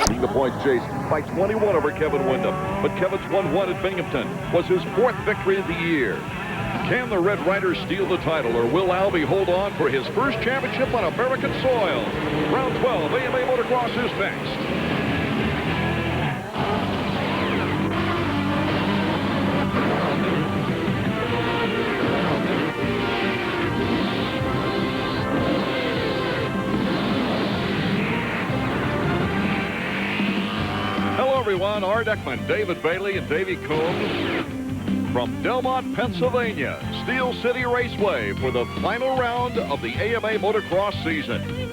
leading the points chase by 21 over Kevin Windham. But Kevin's 1-1 at Binghamton was his 4th victory of the year. Can the Red Riders steal the title, or will Albee hold on for his first championship on American soil? Round 12, AMA Motocross is next. Hello, everyone. Art Ekman, David Bailey, and Davey Combs from Delmont, Pennsylvania, Steel City Raceway for the final round of the AMA Motocross season.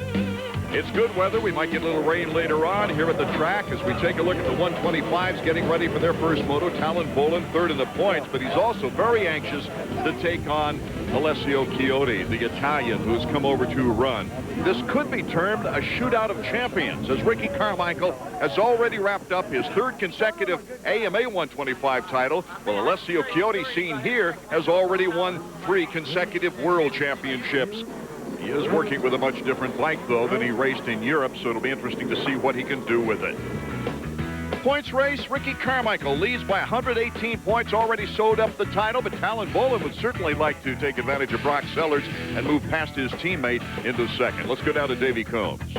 It's good weather. We might get a little rain later on here at the track as we take a look at the 125s getting ready for their first moto. Talon Bolin, 3rd in the points, but he's also very anxious to take on Alessio Chiotti, the Italian who's come over to run. This could be termed a shootout of champions, as Ricky Carmichael has already wrapped up his 3rd consecutive AMA 125 title, while Alessio Chiotti, seen here, has already won 3 consecutive world championships. He is working with a much different bike, though, than he raced in Europe, so it'll be interesting to see what he can do with it. Points race, Ricky Carmichael leads by 118 points, already sewed up the title, but Talon Bolin would certainly like to take advantage of Brock Sellers and move past his teammate into 2nd. Let's go down to Davey Combs.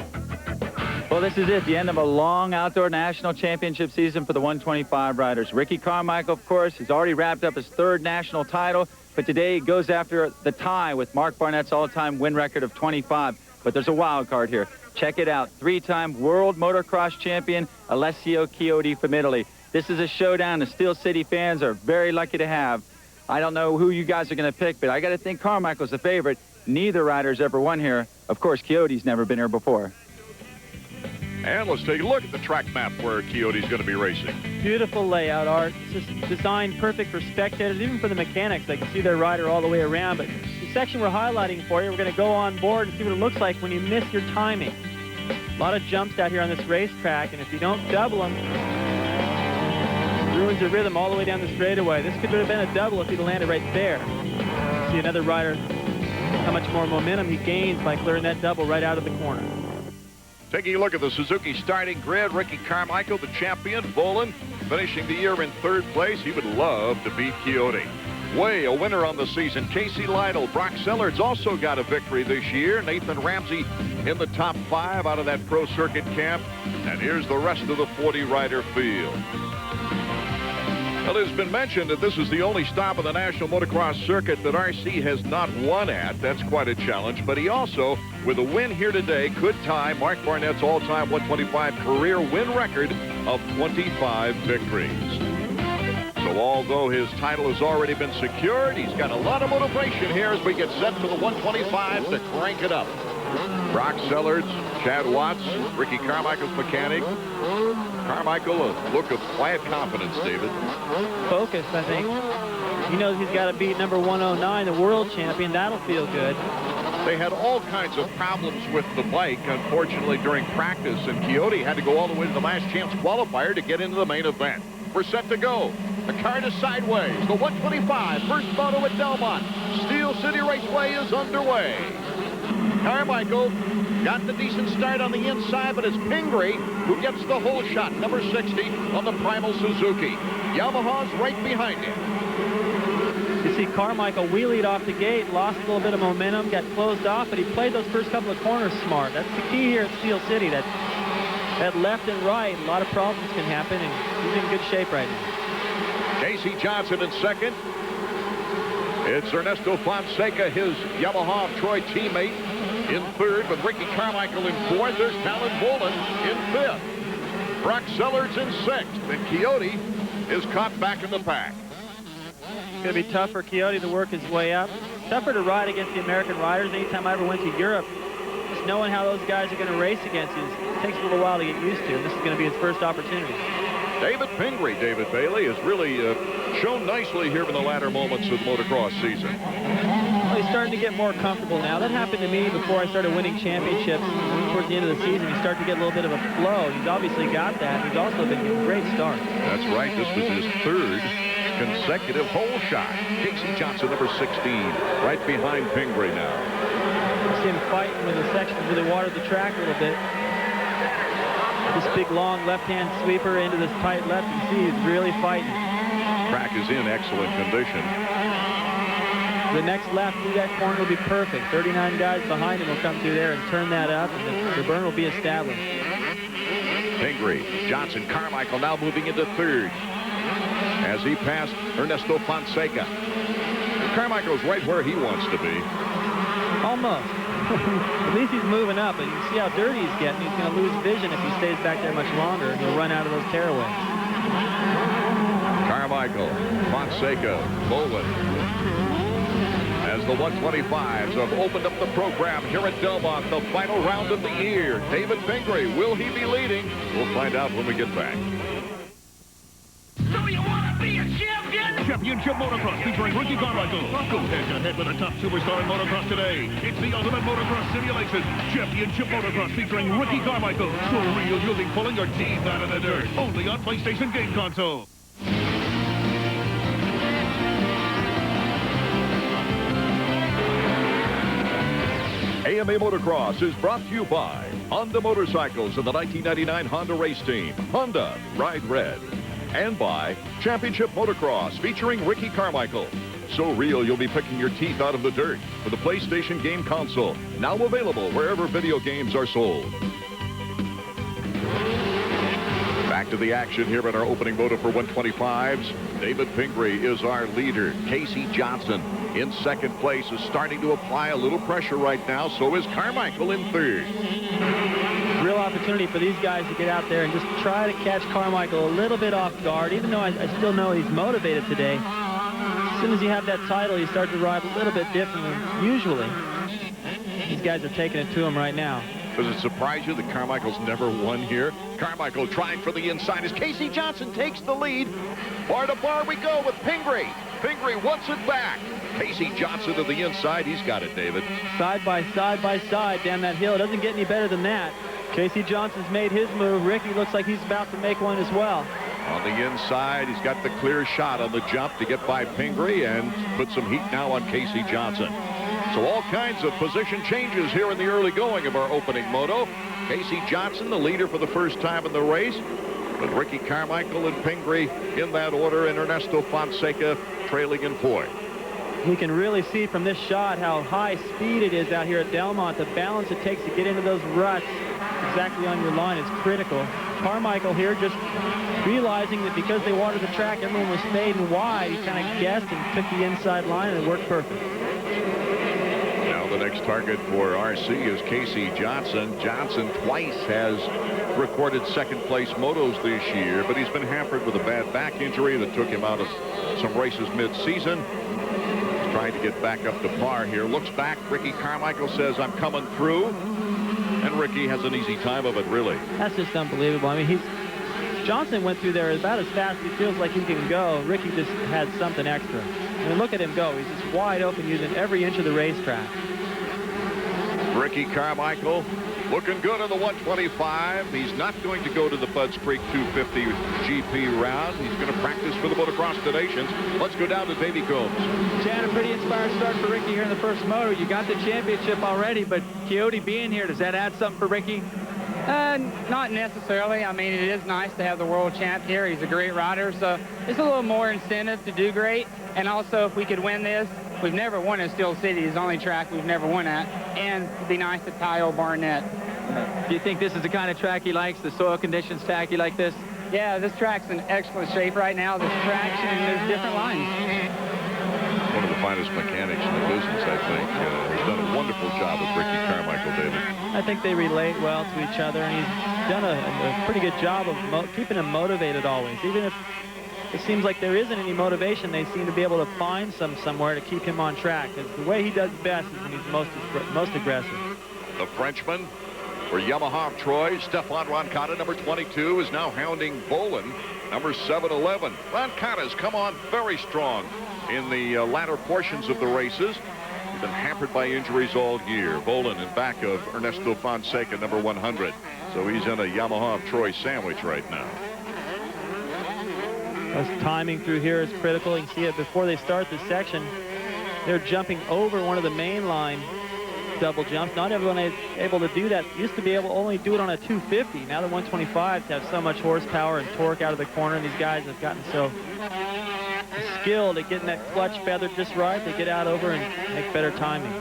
Well, this is it, the end of a long outdoor national championship season for the 125 riders. Ricky Carmichael, of course, has already wrapped up his 3rd national title, but today he goes after the tie with Mark Barnett's all-time win record of 25. But there's a wild card here. Check it out. 3-time world motocross champion Alessio Chiotti from Italy. This is a showdown the Steel City fans are very lucky to have. I don't know who you guys are going to pick, but I got to think Carmichael's the favorite. Neither rider's ever won here. Of course, Chiotti's never been here before. And let's take a look at the track map where Chiotti's going to be racing. Beautiful layout, Art. It's just designed perfect for spectators, even for the mechanics. They can see their rider all the way around. But the section we're highlighting for you, we're going to go on board and see what it looks like when you miss your timing. A lot of jumps out here on this racetrack, and if you don't double them, it ruins your rhythm all the way down the straightaway. This could have been a double if he'd landed right there. See another rider, how much more momentum he gains by clearing that double right out of the corner. Taking a look at the Suzuki starting grid, Ricky Carmichael, the champion. Bolin finishing the year in 3rd place. He would love to beat Chiotti. Way a winner on the season, Casey Lytle. Brock Sellers also got a victory this year. Nathan Ramsey in the top 5 out of that pro circuit camp. And here's the rest of the 40-rider field. Well, it's been mentioned that this is the only stop on the National Motocross Circuit that RC has not won at. That's quite a challenge. But he also, with a win here today, could tie Mark Barnett's all-time 125 career win record of 25 victories. So although his title has already been secured, he's got a lot of motivation here as we get set for the 125 to crank it up. Brock Sellers, Chad Watts, Ricky Carmichael's mechanic. Carmichael, a look of quiet confidence, David. Focused, I think. He knows he's got to beat number 109, the world champion. That'll feel good. They had all kinds of problems with the bike, unfortunately, during practice, and Chiotti had to go all the way to the last chance qualifier to get into the main event. We're set to go. The card is sideways. The 125, first moto at Delmont. Steel City Raceway is underway. Carmichael got the decent start on the inside, but it's Pingree who gets the whole shot, number 60 on the Primal Suzuki. Yamaha's right behind him. You see Carmichael wheelied off the gate, lost a little bit of momentum, got closed off, but he played those first couple of corners smart. That's the key here at Steel City, that left and right, a lot of problems can happen, and he's in good shape right now. Casey Johnson in 2nd. It's Ernesto Fonseca, his Yamaha Troy teammate, in 3rd, with Ricky Carmichael in 4th. There's Talon Bolin in 5th. Brock Sellers in 6th. And Chiotti is caught back in the pack. It's going to be tough for Chiotti to work his way up. Tougher to ride against the American riders. Anytime I ever went to Europe, just knowing how those guys are going to race against you, it takes a little while to get used to. And this is going to be his first opportunity. David Pingree, David Bailey, has really shown nicely here in the latter moments of the motocross season. Well, he's starting to get more comfortable now. That happened to me before I started winning championships. Towards the end of the season, you start to get a little bit of a flow. He's obviously got that. He's also been getting great starts. That's right. This was his 3rd consecutive hole shot. Casey Johnson, number 16, right behind Pingree now. You see him fighting when the sections really watered the track a little bit. This big, long left-hand sweeper into this tight left. You see he's really fighting. Track is in excellent condition. The next lap through that corner will be perfect. 39 guys behind him will come through there and turn that up, and the burn will be established. Pingree, Johnson, Carmichael now moving into third as he passed Ernesto Fonseca. Carmichael's right where he wants to be. Almost. At least he's moving up, and you can see how dirty he's getting. He's going to lose vision if he stays back there much longer. He'll run out of those tearaways. Carmichael, Fonseca, Bolin. As the 125s have opened up the program here at Delmont, the final round of the year. David Pingree, will he be leading? We'll find out when we get back. Do you want to be a champion? Championship Motocross featuring Ricky Carmichael. Go head-to-head with a top superstar in motocross today. It's the ultimate motocross simulation. Championship Motocross featuring Ricky Carmichael. So real you'll be pulling your teeth out of the dirt. Only on PlayStation game console. AMA Motocross is brought to you by Honda Motorcycles and the 1999 Honda Race Team. Honda, ride red. And by Championship Motocross featuring Ricky Carmichael. So real you'll be picking your teeth out of the dirt for the PlayStation game console. Now available wherever video games are sold. Back to the action here in our opening moto for 125s. David Pingree is our leader. Casey Johnson in second place is starting to apply a little pressure right now. So is Carmichael in third. Real opportunity for these guys to get out there and just try to catch Carmichael a little bit off guard, even though I still know he's motivated today. As soon as you have that title, you start to ride a little bit differently usually. These guys are taking it to him right now. Does it surprise you that Carmichael's never won here? Carmichael trying for the inside as Casey Johnson takes the lead. Bar to bar we go with Pingree. Pingree wants it back. Casey Johnson to the inside. He's got it, David. Side by side down that hill. It doesn't get any better than that. Casey Johnson's made his move. Ricky looks like he's about to make one as well. On the inside, he's got the clear shot on the jump to get by Pingree and put some heat now on Casey Johnson. So all kinds of position changes here in the early going of our opening moto. Casey Johnson, the leader for the first time in the race. But Ricky Carmichael and Pingree in that order, and Ernesto Fonseca trailing in fourth. We can really see from this shot how high speed it is out here at Delmont. The balance it takes to get into those ruts exactly on your line is critical. Carmichael here just realizing that because they watered the track, everyone was fading wide. He kind of guessed and took the inside line, and it worked perfect. The next target for RC is Casey Johnson. Johnson twice has recorded second-place motos this year, but he's been hampered with a bad back injury that took him out of some races mid-season. He's trying to get back up to par here. Looks back. Ricky Carmichael says, I'm coming through. And Ricky has an easy time of it, really. That's just unbelievable. I mean, Johnson went through there about as fast as he feels like he can go. Ricky just had something extra. I mean, look at him go. He's just wide open using every inch of the racetrack. Ricky Carmichael looking good in the 125. He's not going to go to the Budds Creek 250 GP round. He's going to practice for the Motocross Nations. Let's go down to Davey Combs. Chad, a pretty inspired start for Ricky here in the first moto. You got the championship already, but Coyote being here, does that add something for Ricky? Not necessarily. I mean, it is nice to have the world champ here. He's a great rider, so it's a little more incentive to do great. And also, if we could win this, we've never won at Steel City. It's the only track we've never won at. And it'd be nice to tie old Barnett. Do you think this is the kind of track he likes, the soil conditions tacky like this? Yeah, this track's in excellent shape right now. There's traction and there's different lines. One of the finest mechanics in the business, I think. He's done a wonderful job with Ricky Carmichael, David. I think they relate well to each other, and he's done a pretty good job of keeping him motivated always. Even if it seems like there isn't any motivation, they seem to be able to find somewhere to keep him on track. Because the way he does best is when he's most aggressive. The Frenchman for Yamaha of Troy, Stefan Roncada, number 22, is now hounding Bolin, number 711. Roncada's come on very strong in the latter portions of the races. He's been hampered by injuries all year. Bolin in back of Ernesto Fonseca, number 100. So he's in a Yamaha of Troy sandwich right now. This timing through here is critical. You can see it before they start this section. They're jumping over one of the main line double jumps. Not everyone is able to do that. Used to be able to only do it on a 250. Now the 125s have so much horsepower and torque out of the corner, and these guys have gotten so skilled at getting that clutch feather just right. They get out over and make better timing.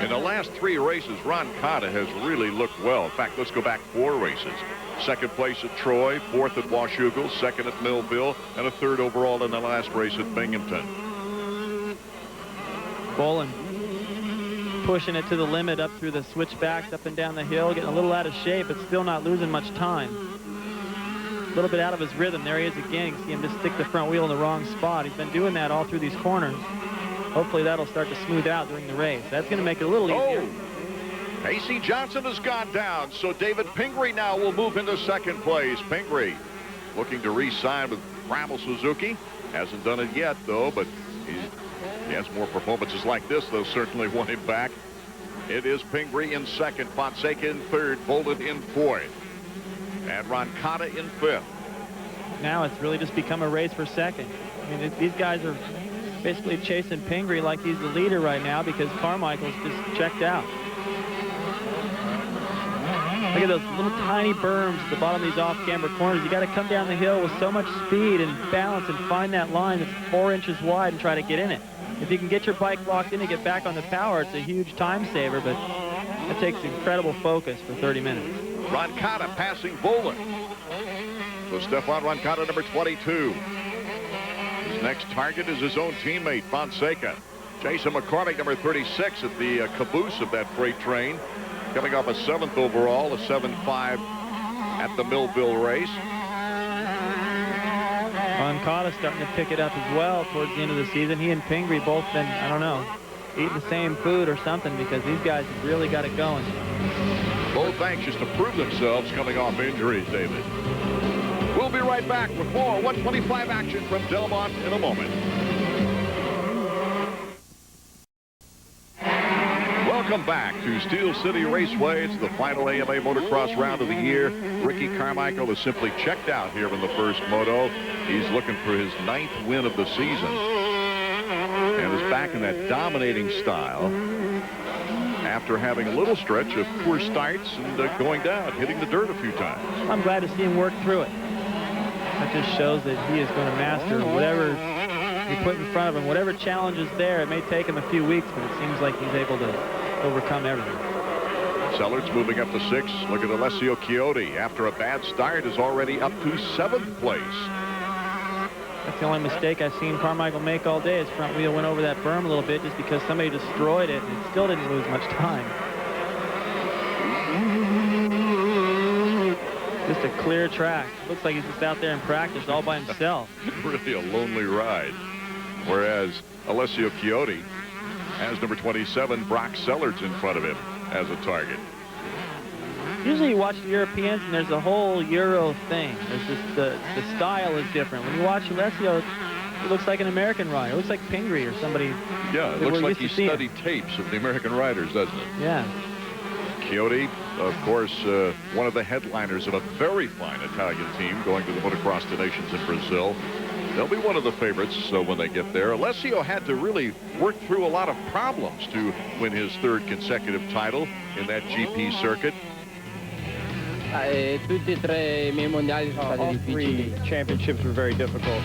In the last 3 races, Ron Cotta has really looked well. In fact, let's go back 4 races. 2nd place at Troy, 4th at Washougal, 2nd at Millville, and a 3rd overall in the last race at Binghamton. Bolin pushing it to the limit up through the switchbacks, up and down the hill, getting a little out of shape, but still not losing much time. A little bit out of his rhythm. There he is again. You can see him just stick the front wheel in the wrong spot. He's been doing that all through these corners. Hopefully that'll start to smooth out during the race. That's going to make it a little easier. A.C. Johnson has gone down, so David Pingree now will move into 2nd place. Pingree looking to re-sign with Bramble Suzuki. Hasn't done it yet, though, but he has more performances like this. They'll certainly want him back. It is Pingree in 2nd, Fonseca in 3rd, Bolin in 4th, and Ron Cotta in 5th. Now it's really just become a race for 2nd. I mean, these guys are basically chasing Pingree like he's the leader right now because Carmichael's just checked out. Look at those little tiny berms at the bottom of these off-camber corners. You got to come down the hill with so much speed and balance and find that line that's 4 inches wide and try to get in it. If you can get your bike locked in and get back on the power, it's a huge time saver, but it takes incredible focus for 30 minutes. Ron Cotta passing Bolin. So Stefan Ron Cotta, number 22. His next target is his own teammate, Fonseca. Jason McCormick, number 36, at the caboose of that freight train. Coming off a 7th overall, a 7.5 at the Millville race. Ron Cotta starting to pick it up as well towards the end of the season. He and Pingree both been, I don't know, eating the same food or something because these guys have really got it going. Both anxious to prove themselves coming off injuries, David. We'll be right back with more 125 action from Delmont in a moment. Welcome back to Steel City Raceway. It's the final AMA Motocross round of the year. Ricky Carmichael is simply checked out here in the first moto. He's looking for his 9th win of the season and is back in that dominating style after having a little stretch of poor starts and going down, hitting the dirt a few times. I'm glad to see him work through it. That just shows that he is going to master whatever you put in front of him. Whatever challenge is there, it may take him a few weeks, but it seems like he's able to overcome everything. Sellards moving up to 6th. Look at Alessio Chiotti. After a bad start, is already up to 7th place. That's the only mistake I've seen Carmichael make all day. His front wheel went over that berm a little bit just because somebody destroyed it, and it still didn't lose much time. Just a clear track. Looks like he's just out there in practice all by himself. Really a lonely ride. Whereas Alessio Chiotti has number 27, Brock Sellards, in front of him as a target. Usually you watch the Europeans and there's a whole Euro thing. There's just the style is different. When you watch Alessio, it looks like an American rider. It looks like Pingree or somebody. Yeah, it looks like he studied tapes of the American riders, doesn't it? Yeah. Chiotti, of course, one of the headliners of a very fine Italian team going to the Motocross of Nations in Brazil. They'll be one of the favorites when they get there. Alessio had to really work through a lot of problems to win his 3rd consecutive title in that GP circuit. All 3 championships were very difficult.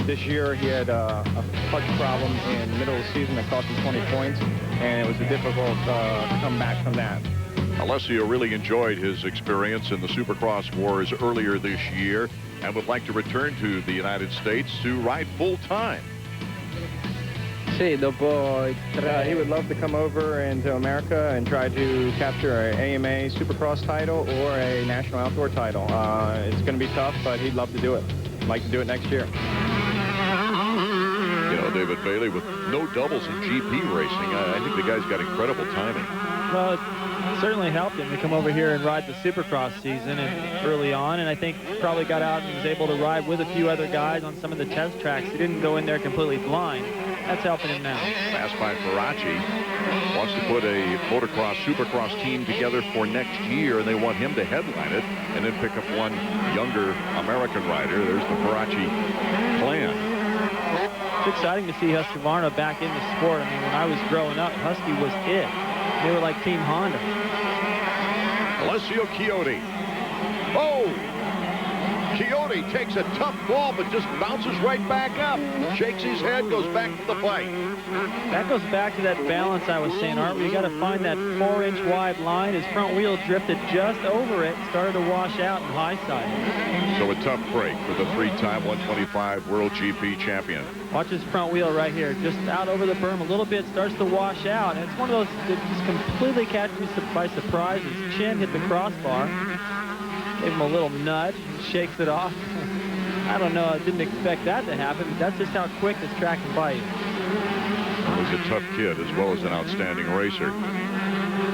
This year he had a clutch problem in the middle of the season that cost him 20 points, and it was difficult to come back from that. Alessio really enjoyed his experience in the Supercross Wars earlier this year and would like to return to the United States to ride full-time. He would love to come over into America and try to capture an AMA Supercross title or a National Outdoor title. It's going to be tough, but he'd love to do it. He'd like to do it next year. You know, David Bailey, with no doubles in GP racing, I think the guy's got incredible timing. Well, it certainly helped him to come over here and ride the Supercross season and early on, and I think probably got out and was able to ride with a few other guys on some of the test tracks. He didn't go in there completely blind. That's helping him now. Passed by Ferracci. Wants to put a motocross, supercross team together for next year, and they want him to headline it and then pick up one younger American rider. There's the Ferracci plan. It's exciting to see Husqvarna back in the sport. I mean, when I was growing up, Husky was it. They were like Team Honda. Alessio Chiodi. Oh! Chiodi takes a tough ball, but just bounces right back up. Shakes his head, goes back to the fight. That goes back to that balance I was saying, Art. You got to find that 4-inch wide line. His front wheel drifted just over it, started to wash out and high side. So a tough break for the 3-time 125 World GP champion. Watch his front wheel right here, just out over the berm a little bit, starts to wash out. And it's one of those that just completely catches me by surprise. His chin hit the crossbar. Gave him a little nudge, shakes it off. I don't know, I didn't expect that to happen, but that's just how quick this track can bite. He's a tough kid as well as an outstanding racer.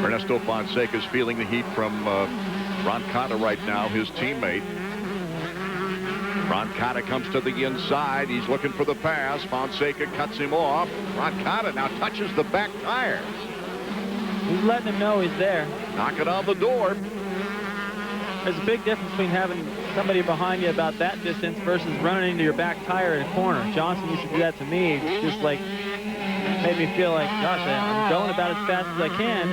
Ernesto Fonseca's feeling the heat from Roncada right now, his teammate. Roncada comes to the inside. He's looking for the pass. Fonseca cuts him off. Roncada now touches the back tire. He's letting him know he's there. Knocking on the door. There's a big difference between having somebody behind you about that distance versus running into your back tire in a corner. Johnson used to do that to me. It's just like, made me feel like, gosh, I'm going about as fast as I can.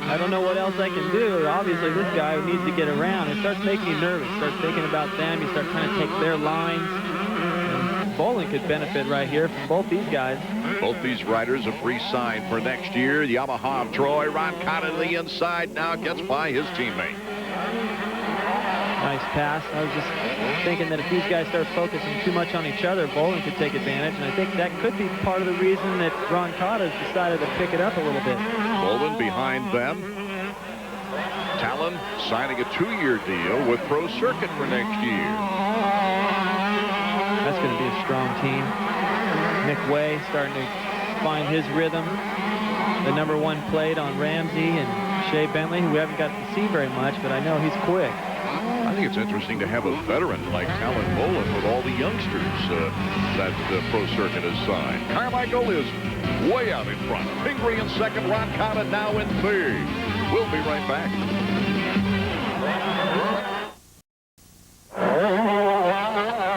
I don't know what else I can do. Obviously, this guy needs to get around. It starts making you nervous. Starts thinking about them. You start trying to take their lines. And Bolin could benefit right here from both these guys. Both these riders a free sign for next year. Yamaha of Troy. Roncada to the inside now gets by his teammate. Nice pass. I was just thinking that if these guys start focusing too much on each other, Bolin could take advantage, and I think that could be part of the reason that Roncada's decided to pick it up a little bit. Bolin behind them. Talon signing a 2-year deal with Pro Circuit for next year. That's going to be a strong team. Nick Way starting to find his rhythm. The #1 plate on Ramsey and Shea Bentley, who we haven't got to see very much, but I know he's quick. I think it's interesting to have a veteran like Talon Bolin with all the youngsters that Pro Circuit has signed. Carmichael is way out in front. Pingree in second, Roncada now in third. We'll be right back.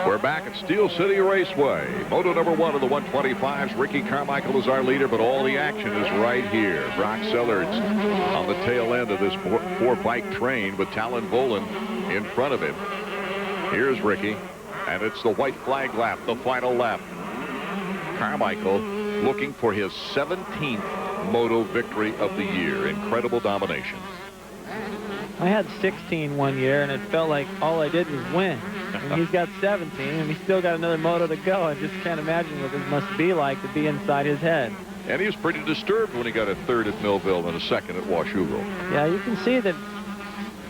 We're back at Steel City Raceway. Moto #1 of the 125s. Ricky Carmichael is our leader, but all the action is right here. Brock Sellards on the tail end of this 4-bike train with Talon Bolin in front of him. Here's Ricky, and it's the white flag lap, the final lap. Carmichael looking for his 17th moto victory of the year. Incredible domination. I had 16 one year, and it felt like all I did was win. And he's got 17, and he's still got another moto to go. I just can't imagine what this must be like to be inside his head. And he was pretty disturbed when he got a 3rd at Millville and a 2nd at Washougal. Yeah, you can see that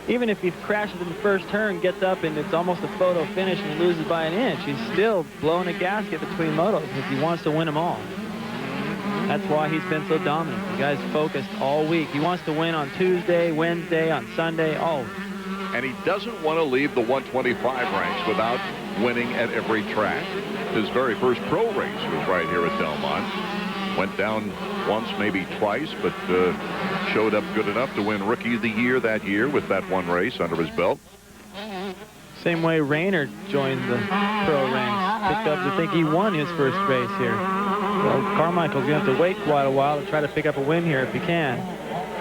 even if he crashes in the first turn, gets up, and it's almost a photo finish, and he loses by an inch, he's still blowing a gasket between motos if he wants to win them all. That's why he's been so dominant. The guy's focused all week. He wants to win on Tuesday, Wednesday, on Sunday. Oh. And he doesn't want to leave the 125 ranks without winning at every track. His very first pro race was right here at Delmont. Went down once, maybe twice, but showed up good enough to win Rookie of the Year that year with that one race under his belt. Same way Reynard joined the pro ranks. Picked up to think he won his first race here. Well, Carmichael's going to have to wait quite a while to try to pick up a win here if he can.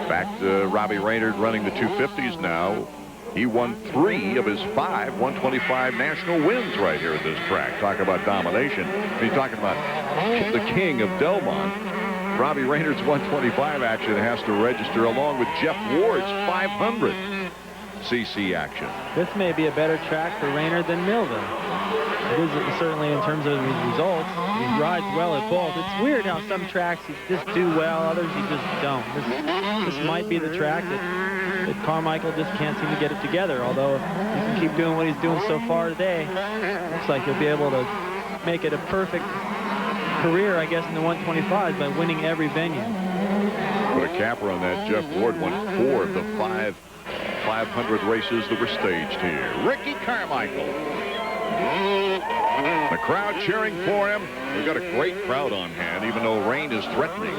Back to Robbie Reynard running the 250s now. He won 3 of his 5 125 national wins right here at this track. Talk about domination. He's talking about the king of Delmont. Robbie Reynard's 125 action has to register along with Jeff Ward's 500 cc action. This may be a better track for Reynard than Millville. It is certainly in terms of his results. He rides well at both. It's weird how some tracks he just do well, others he just don't. This might be the track that Carmichael just can't seem to get it together, although if he can keep doing what he's doing so far today, looks like he'll be able to make it a perfect career, I guess, in the 125s by winning every venue. Put a capper on that. Jeff Ward won 4 of the 500 races that were staged here. Ricky Carmichael. The crowd cheering for him. We've got a great crowd on hand, even though rain is threatening.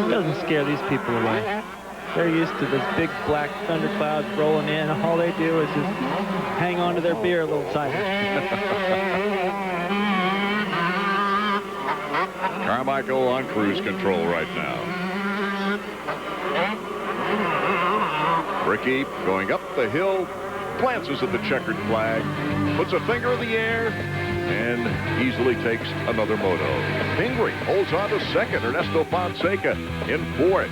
It doesn't scare these people away. They're used to those big black thunderclouds rolling in. All they do is just hang on to their beer a little tighter. Carmichael on cruise control right now. Ricky going up the hill, glances at the checkered flag, puts a finger in the air, and easily takes another moto. Pingree holds on to second. Ernesto Fonseca in fourth.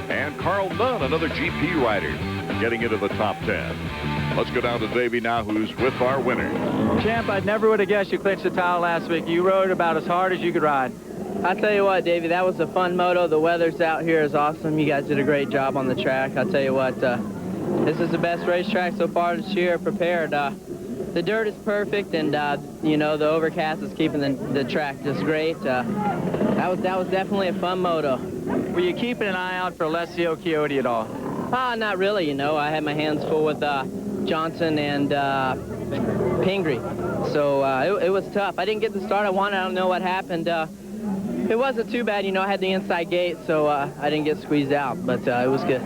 And Carl Dunn, another GP rider, getting into the top 10. Let's go down to Davey now, who's with our winner. Champ, I never would have guessed you clinched the title last week. You rode about as hard as you could ride. I'll tell you what, Davey, that was a fun moto. The weather's out here is awesome. You guys did a great job on the track. I'll tell you what, this is the best racetrack so far this year prepared. The dirt is perfect, and you know, the overcast is keeping the track just great. That was definitely a fun moto. Were you keeping an eye out for Alessio Chiodi at all? Not really, you know. I had my hands full with Johnson and Pingree, so it was tough. I didn't get the start I wanted. I don't know what happened. It wasn't too bad, you know. I had the inside gate, so I didn't get squeezed out, but it was good.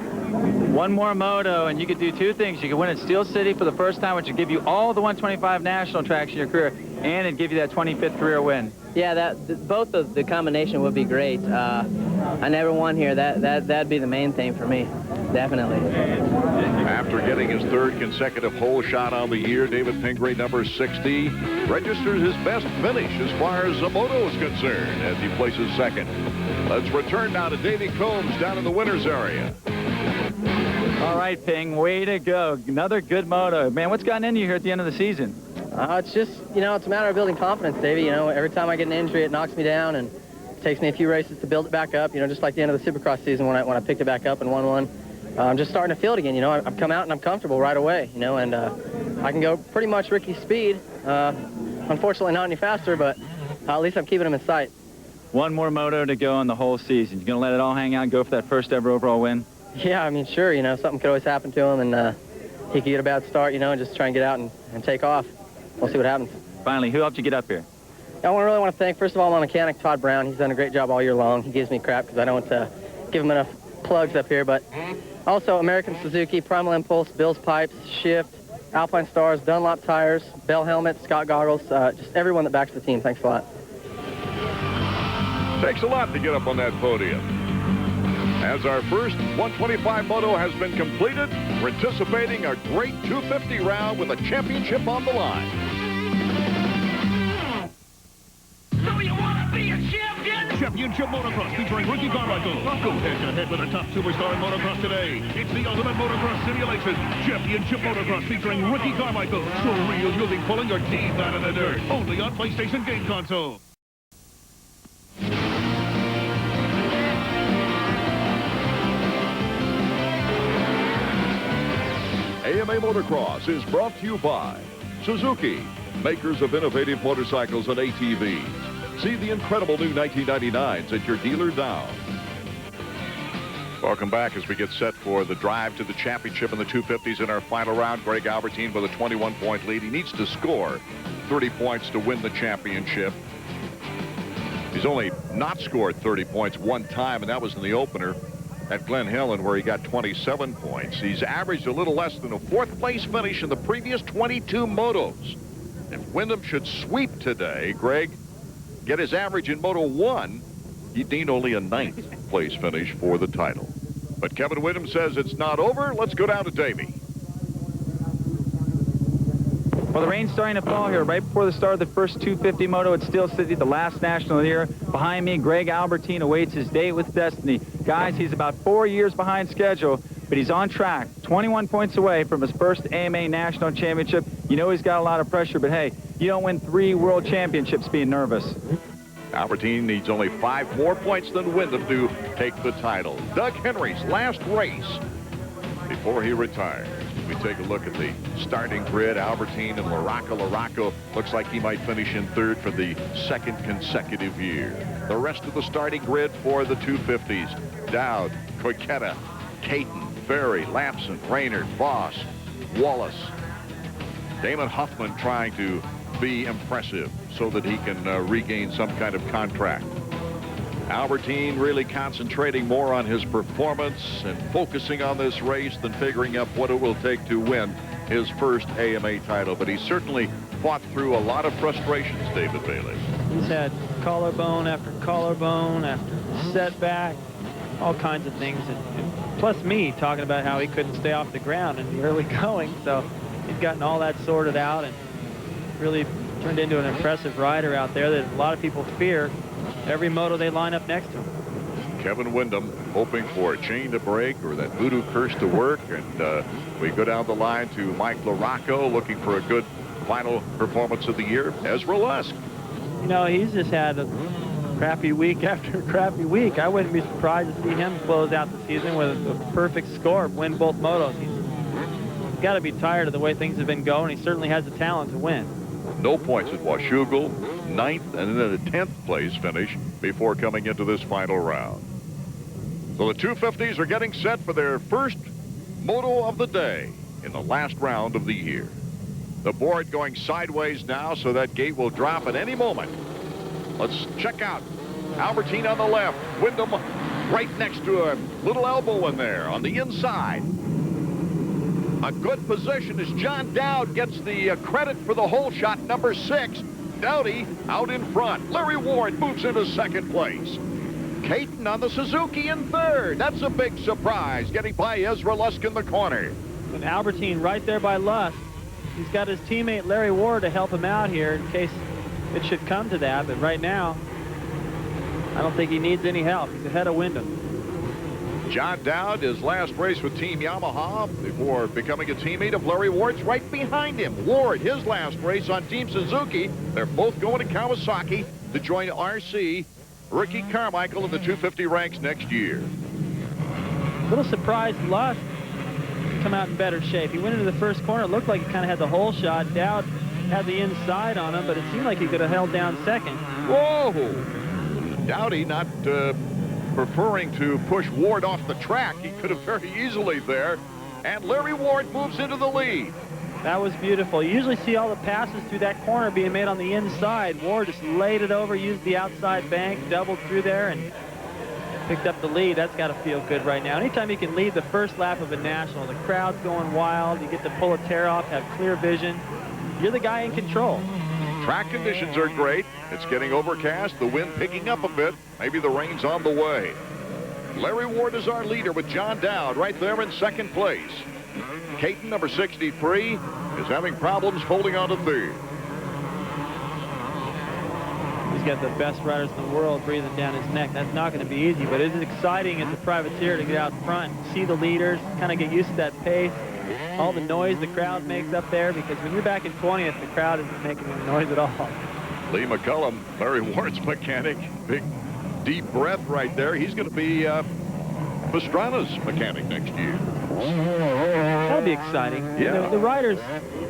One more moto, and you could do two things. You could win at Steel City for the first time, which would give you all the 125 national tracks in your career, and it'd give you that 25th career win. Yeah, both of the combination would be great. I never won here. That'd be the main thing for me, definitely. After getting his third consecutive hole shot on the year, David Pingree, number 60, registers his best finish as far as the moto is concerned as he places second. Let's return now to Davey Combs down in the winners area. All right, Ping, way to go. Another good moto. Man, what's gotten into you here at the end of the season? It's just, you know, it's a matter of building confidence, Davey. You know, every time I get an injury, it knocks me down, and it takes me a few races to build it back up. You know, just like the end of the Supercross season when I picked it back up and won one. I'm just starting to feel it again. You know, I've come out and I'm comfortable right away. You know, and I can go pretty much Ricky's speed. Unfortunately, not any faster, but at least I'm keeping him in sight. One more moto to go on the whole season. You gonna let it all hang out and go for that first ever overall win? Yeah, I mean, sure. You know, something could always happen to him, and he could get a bad start. You know, and just try and get out and take off. We'll see what happens. Finally, who helped you get up here? I really want to thank, first of all, my mechanic, Todd Brown. He's done a great job all year long. He gives me crap because I don't give him enough plugs up here. But also American Suzuki, Primal Impulse, Bill's Pipes, Shift, Alpine Stars, Dunlop Tires, Bell Helmets, Scott Goggles, just everyone that backs the team. Thanks a lot. Takes a lot to get up on that podium. As our first 125 moto has been completed, we're anticipating a great 250 round with a championship on the line. So you want to be a champion? Championship Motocross featuring Ricky Carmichael. Go head-to-head with a top superstar in motocross today. It's the ultimate motocross simulation. Championship Motocross featuring Ricky Carmichael. So real you'll be pulling your teeth out of the dirt. Only on PlayStation game console. AMA Motocross is brought to you by Suzuki, makers of innovative motorcycles and ATVs. See the incredible new 1999s at your dealer now. Welcome back as we get set for the drive to the championship in the 250s in our final round. Greg Albertyn with a 21-point lead. He needs to score 30 points to win the championship. He's only not scored 30 points one time, and that was in the opener at Glen Helen, where he got 27 points. He's averaged a little less than a fourth-place finish in the previous 22 motos. If Windham should sweep today, Greg, get his average in Moto 1, he'd need only a 9th-place finish for the title. But Kevin Windham says it's not over. Let's go down to Davey. Well, the rain's starting to fall here right before the start of the first 250 moto at Steel City, the last national of the year. Behind me, Greg Albertyn awaits his date with destiny. Guys, he's about 4 years behind schedule, but he's on track, 21 points away from his first AMA National Championship. You know he's got a lot of pressure, but hey, you don't win 3 world championships being nervous. Albertyn needs only 5 more points than Windham to take the title. Doug Henry's last race before he retires. We take a look at the starting grid. Albertyn and LaRocco. LaRocco looks like he might finish in 3rd for the 2nd consecutive year. The rest of the starting grid for the 250s. Dowd, Coquetta, Caton, Ferry, Lamson, Reynard, Voss, Wallace. Damon Huffman trying to be impressive so that he can regain some kind of contract. Albertyn really concentrating more on his performance and focusing on this race than figuring out what it will take to win his first AMA title. But he certainly fought through a lot of frustrations, David Bailey. He's had collarbone after collarbone after setback. all kinds of things. And plus me talking about how he couldn't stay off the ground in the early going. So he's gotten all that sorted out and really turned into an impressive rider out there that a lot of people fear every moto they line up next to him. Kevin Windham hoping for a chain to break or that voodoo curse to work. And we go down the line to Mike LaRocco looking for a good final performance of the year. Ezra Lusk. You know, he's just had a crappy week after crappy week. I wouldn't be surprised to see him close out the season with a perfect score, win both motos. He's got to be tired of the way things have been going. He certainly has the talent to win. No points at Washougal, 9th and then a 10th place finish before coming into this final round. So the 250s are getting set for their first moto of the day in the last round of the year. The board going sideways now, so that gate will drop at any moment. Let's check out Albertyn on the left, Windham right next to a little elbow in there on the inside. A good position as John Dowd gets the credit for the hole shot, number 6. Dowdy out in front. Larry Ward moves into second place. Caton on the Suzuki in third. That's a big surprise, getting by Ezra Lusk in the corner. And Albertyn right there by Lusk. He's got his teammate Larry Ward to help him out here in case it should come to that. But right now, I don't think he needs any help. He's ahead of Windham. John Dowd, his last race with Team Yamaha before becoming a teammate of Larry Ward's right behind him. Ward, his last race on Team Suzuki. They're both going to Kawasaki to join RC. Ricky Carmichael in the 250 ranks next year. A little surprised Lusk come out in better shape. He went into the first corner. It looked like he kind of had the hole shot. Dowd had the inside on him, but it seemed like he could have held down second. Whoa! Dowdy not preferring to push Ward off the track. He could have very easily there. And Larry Ward moves into the lead. That was beautiful. You usually see all the passes through that corner being made on the inside. Ward just laid it over, used the outside bank, doubled through there, and picked up the lead. That's got to feel good right now. Anytime you can lead the first lap of a national, the crowd's going wild, you get to pull a tear off, have clear vision. You're the guy in control. Track conditions are great. It's getting overcast, the wind picking up a bit. Maybe the rain's on the way. Larry Ward is our leader with John Dowd right there in second place. Caton, number 63, is having problems holding on to third. He's got the best riders in the world breathing down his neck. That's not going to be easy, but it is exciting as a privateer to get out front, see the leaders, kind of get used to that pace, all the noise the crowd makes up there, because when you're back in 20th, the crowd isn't making any noise at all. Lee McCullum, Larry Ward's mechanic, big deep breath right there. He's going to be Pastrana's mechanic next year. That'll be exciting. Yeah. The riders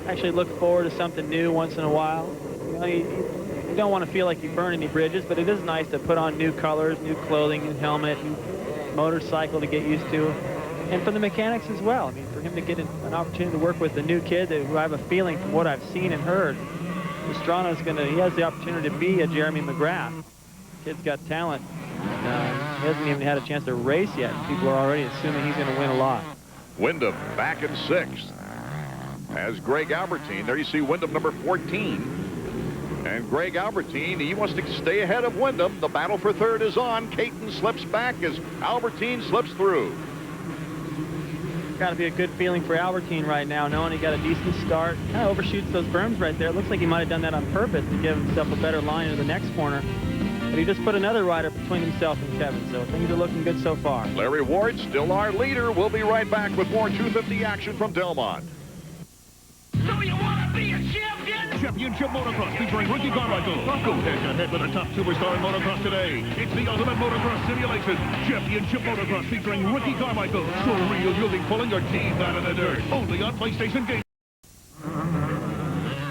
actually look forward to something new once in a while. You know, you don't want to feel like you burn any bridges, but it is nice to put on new colors, new clothing, new helmet, new motorcycle to get used to. And for the mechanics as well. I mean, for him to get an opportunity to work with the new kid who I have a feeling from what I've seen and heard, Pastrana's he has the opportunity to be a Jeremy McGrath. Kid's got talent. He hasn't even had a chance to race yet. People are already assuming he's going to win a lot. Windham back in 6th. As Greg Albertyn, there you see Windham number 14. And Greg Albertyn, he wants to stay ahead of Windham. The battle for third is on. Caton slips back as Albertyn slips through. Got to be a good feeling for Albertyn right now, knowing he got a decent start. Kind of overshoots those berms right there. It looks like he might have done that on purpose to give himself a better line into the next corner. But he just put another rider between himself and Kevin, so things are looking good so far. Larry Ward still our leader. We'll be right back with more 250 action from Delmont. So you want to be a champion? Championship Motocross featuring Ricky Carmichael. Go head-to-head with a top superstar in motocross today. It's the ultimate motocross simulation. Championship Motocross featuring Ricky Carmichael. So real you'll be pulling your teeth out of the dirt. Only on PlayStation Games.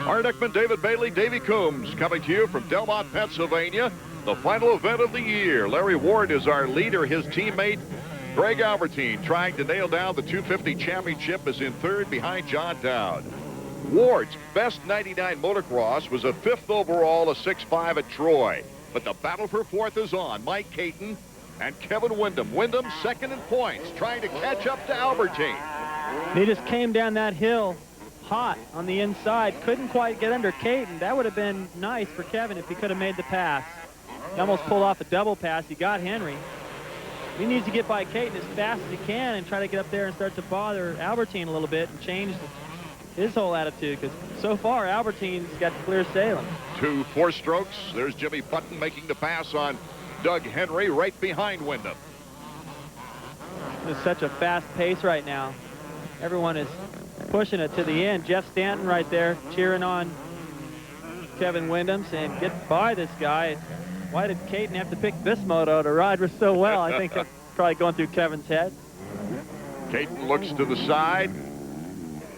Art Ekman, David Bailey, Davey Coombs coming to you from Delmont, Pennsylvania. The final event of the year. Larry Ward is our leader. His teammate, Greg Albertyn, trying to nail down the 250 championship, is in third behind John Dowd. Ward's best 99 motocross was a 5th overall, a 6.5 at Troy. But the battle for 4th is on. Mike Caton and Kevin Windham. Windham second in points, trying to catch up to Albertyn. He just came down that hill hot on the inside. Couldn't quite get under Caton. That would have been nice for Kevin if he could have made the pass. He almost pulled off a double pass. He got Henry. he needs to get by Caton as fast as he can and try to get up there and start to bother Albertyn a little bit and change his whole attitude, because so far Albertyn's got clear sailing. 2 4-strokes. There's Jimmy Button making the pass on Doug Henry right behind Windham. It's such a fast pace right now. Everyone is pushing it to the end. Jeff Stanton right there cheering on Kevin Windham, saying, get by this guy. Why did Caton have to pick this moto to ride with so well? I think that's probably going through Kevin's head. Caton looks to the side.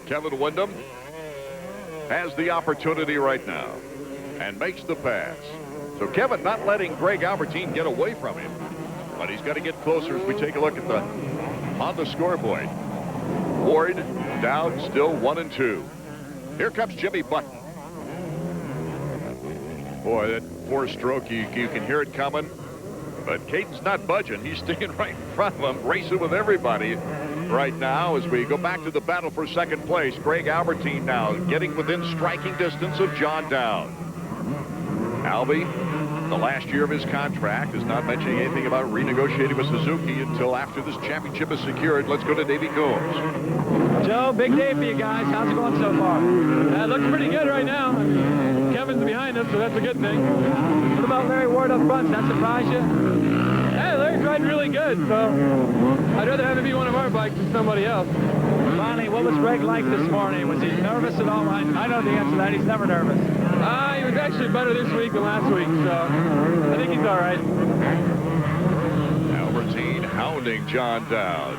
Kevin Windham has the opportunity right now and makes the pass. So Kevin not letting Greg Albertyn get away from him, but he's got to get closer as we take a look at on the scoreboard. Ward, Dowd still 1 and 2. Here comes Jimmy Button. Boy, that 4-stroke, you can hear it coming, but Caton's not budging. He's staying right in front of him, racing with everybody right now as we go back to the battle for second place. Greg Albertyn now getting within striking distance of John Dowd. Albee, the last year of his contract, is not mentioning anything about renegotiating with Suzuki until after this championship is secured. Let's go to Davey Coombs. Joe, big day for you guys. How's it going so far? It looks pretty good right now. Kevin's behind us, so that's a good thing. What about Larry Ward up front? Does that surprise you? Yeah, Larry's riding really good, so I'd rather have it be one of our bikes than somebody else. Finally, what was Greg like this morning? Was he nervous at all? I know the answer to that. He's never nervous. He was actually better this week than last week, so I think he's all right. Albertyn hounding John Dowd.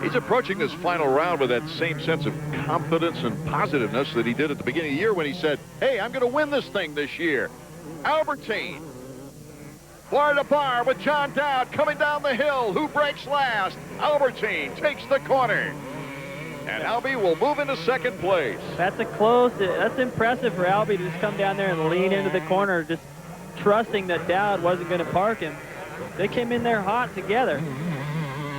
He's approaching this final round with that same sense of confidence and positiveness that he did at the beginning of the year when he said, hey, I'm going to win this thing this year. Albertyn, bar to bar with John Dowd coming down the hill. Who breaks last? Albertyn takes the corner. And Albee will move into second place. That's impressive for Albee to just come down there and lean into the corner, just trusting that Dowd wasn't going to park him. They came in there hot together.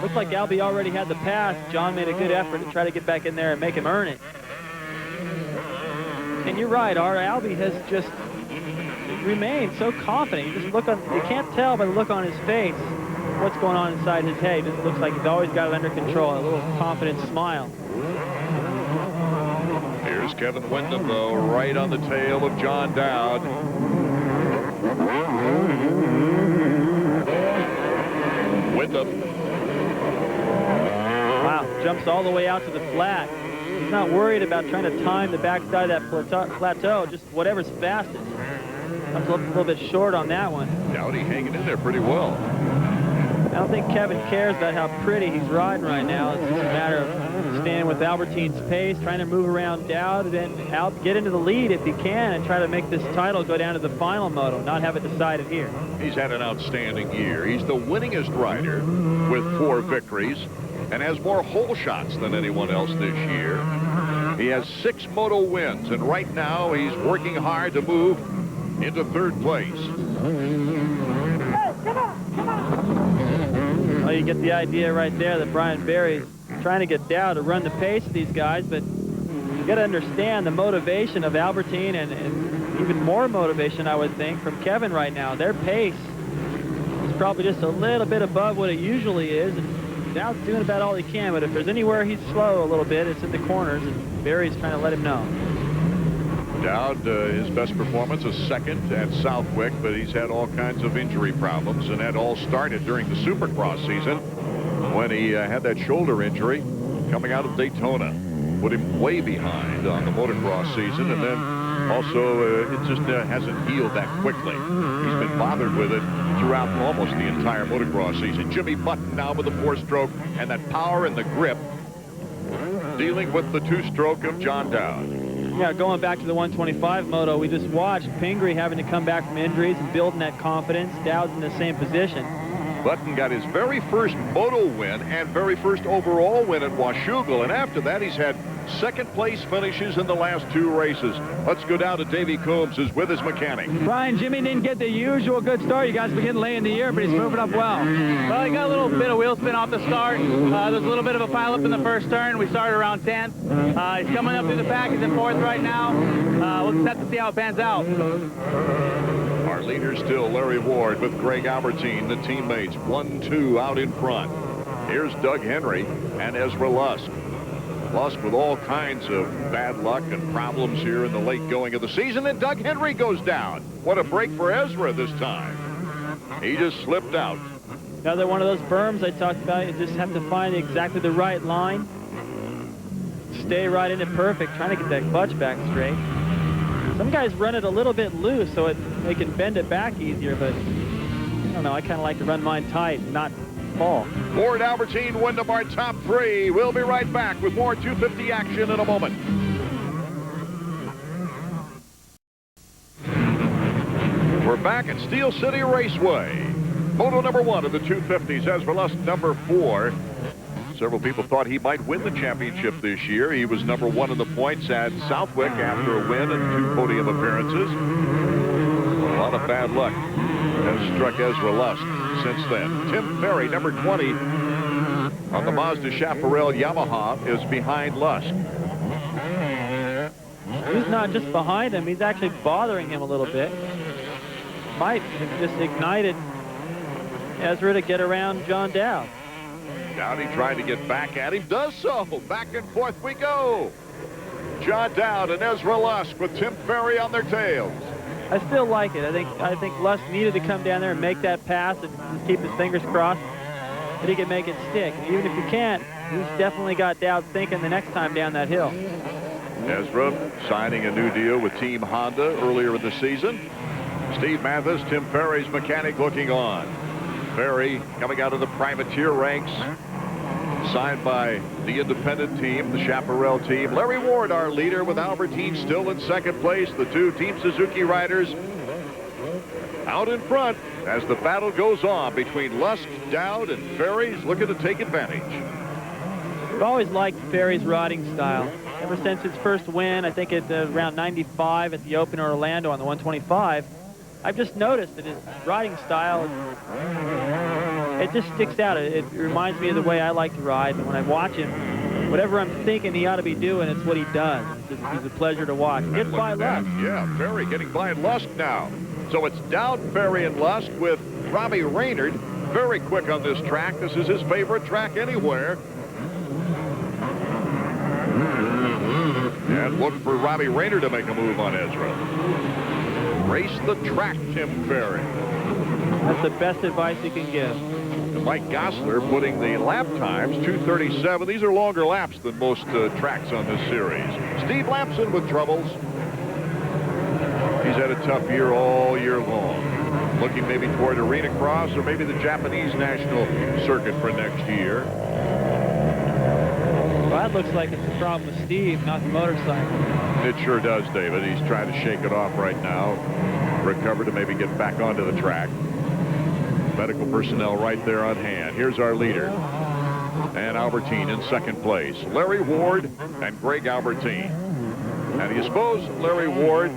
Looks like Albee already had the pass. John made a good effort to try to get back in there and make him earn it. And you're right, Albee has just remained so confident. You can't tell by the look on his face what's going on inside his head. It looks like he's always got it under control, a little confident smile. Here's Kevin Windham, though, right on the tail of John Dowd. Windham. Wow, jumps all the way out to the flat. He's not worried about trying to time the backside of that plateau, just whatever's fastest. Comes a little bit short on that one. Dowdy hanging in there pretty well. I don't think Kevin cares about how pretty he's riding right now. It's just a matter of staying with Albertyn's pace, trying to move around Dowd, and then get into the lead if he can, and try to make this title go down to the final moto, not have it decided here. He's had an outstanding year. He's the winningest rider with 4 victories and has more hole shots than anyone else this year. He has 6 moto wins, and right now he's working hard to move into 3rd place. Well, you get the idea right there that Brian Ferry's trying to get Dowd to run the pace of these guys, but you got to understand the motivation of Albertyn and even more motivation, I would think, from Kevin right now. Their pace is probably just a little bit above what it usually is, and Dowd's doing about all he can, but if there's anywhere he's slow a little bit, it's in the corners, and Ferry's trying to let him know. Dowd, his best performance is 2nd at Southwick, but he's had all kinds of injury problems, and that all started during the Supercross season when he had that shoulder injury coming out of Daytona. Put him way behind on the motocross season, and then also it just hasn't healed that quickly. He's been bothered with it throughout almost the entire motocross season. Jimmy Button now with the 4-stroke and that power and the grip, dealing with the 2-stroke of John Dowd. Yeah, going back to the 125 moto, we just watched Pingree having to come back from injuries and building that confidence. Dowd's in the same position. Button got his very first moto win and very first overall win at Washougal, and after that he's had second-place finishes in the last 2 races. Let's go down to Davey Coombs, who's with his mechanic. Brian, Jimmy didn't get the usual good start. You guys begin late in the year, but he's moving up well. Well, he got a little bit of wheel spin off the start. There was a little bit of a pileup in the first turn. We started around 10th. He's coming up through the pack. He's in 4th right now. We'll just have to see how it pans out. Our leader still Larry Ward with Greg Albertyn, the teammates. 1-2 out in front. Here's Doug Henry and Ezra Lusk. Lusk with all kinds of bad luck and problems here in the late going of the season, and Doug Henry goes down. What a break for Ezra this time. He just slipped out. Another one of those berms I talked about. You just have to find exactly the right line. Stay right in it perfect, trying to get that clutch back straight. Some guys run it a little bit loose so they can bend it back easier, but I don't know. I kind of like to run mine tight and not fall. Ward, Albertyn, Windham, our top 3. We'll be right back with more 250 action in a moment. We're back at Steel City Raceway. Moto number 1 of the 250s, Ezra Lusk, number 4. Several people thought he might win the championship this year. He was number 1 in the points at Southwick after a win and 2 podium appearances. A lot of bad luck has struck Ezra Lusk since then. Tim Ferry, number 20, on the Mazda Chaparral Yamaha, is behind Lusk. He's not just behind him, he's actually bothering him a little bit. Might have just ignited Ezra to get around John Dowd. Dowdy trying to get back at him, does so. Back and forth we go. John Dowd and Ezra Lusk with Tim Ferry on their tails. I still like it. I think Lusk needed to come down there and make that pass and just keep his fingers crossed that he can make it stick. And even if you can't, he's definitely got Dowd thinking the next time down that hill. Ezra signing a new deal with Team Honda earlier in the season. Steve Mathis, Tim Ferry's mechanic, looking on. Ferry coming out of the privateer ranks, signed by the independent team, the Chaparral team. Larry Ward, our leader, with Albertyn still in second place. The 2 Team Suzuki riders out in front as the battle goes on between Lusk, Dowd, and Ferry's looking to take advantage. I've always liked Ferry's riding style. Ever since his first win, I think at around 95 at the Open in Orlando on the 125, I've just noticed that his riding style, it just sticks out. It reminds me of the way I like to ride. And when I watch him, whatever I'm thinking he ought to be doing, it's what he does. He's a pleasure to watch. He gets by Lusk. Yeah, Ferry getting by Lusk now. So it's Dowd, Ferry, and Lusk with Robbie Reynard. Very quick on this track. This is his favorite track anywhere. And look for Robbie Reynard to make a move on Ezra. Race the track, Tim Ferry. That's the best advice you can give. And Mike Gosler putting the lap times, 2:37. These are longer laps than most tracks on this series. Steve Lamson with troubles. He's had a tough year all year long. Looking maybe toward Arena Cross or maybe the Japanese National Circuit for next year. Well, that looks like it's a problem with Steve, not the motorcycle. It sure does, David. He's trying to shake it off right now. Recover to maybe get back onto the track. Medical personnel right there on hand. Here's our leader. And Albertyn in second place. Larry Ward and Greg Albertyn. And do you suppose Larry Ward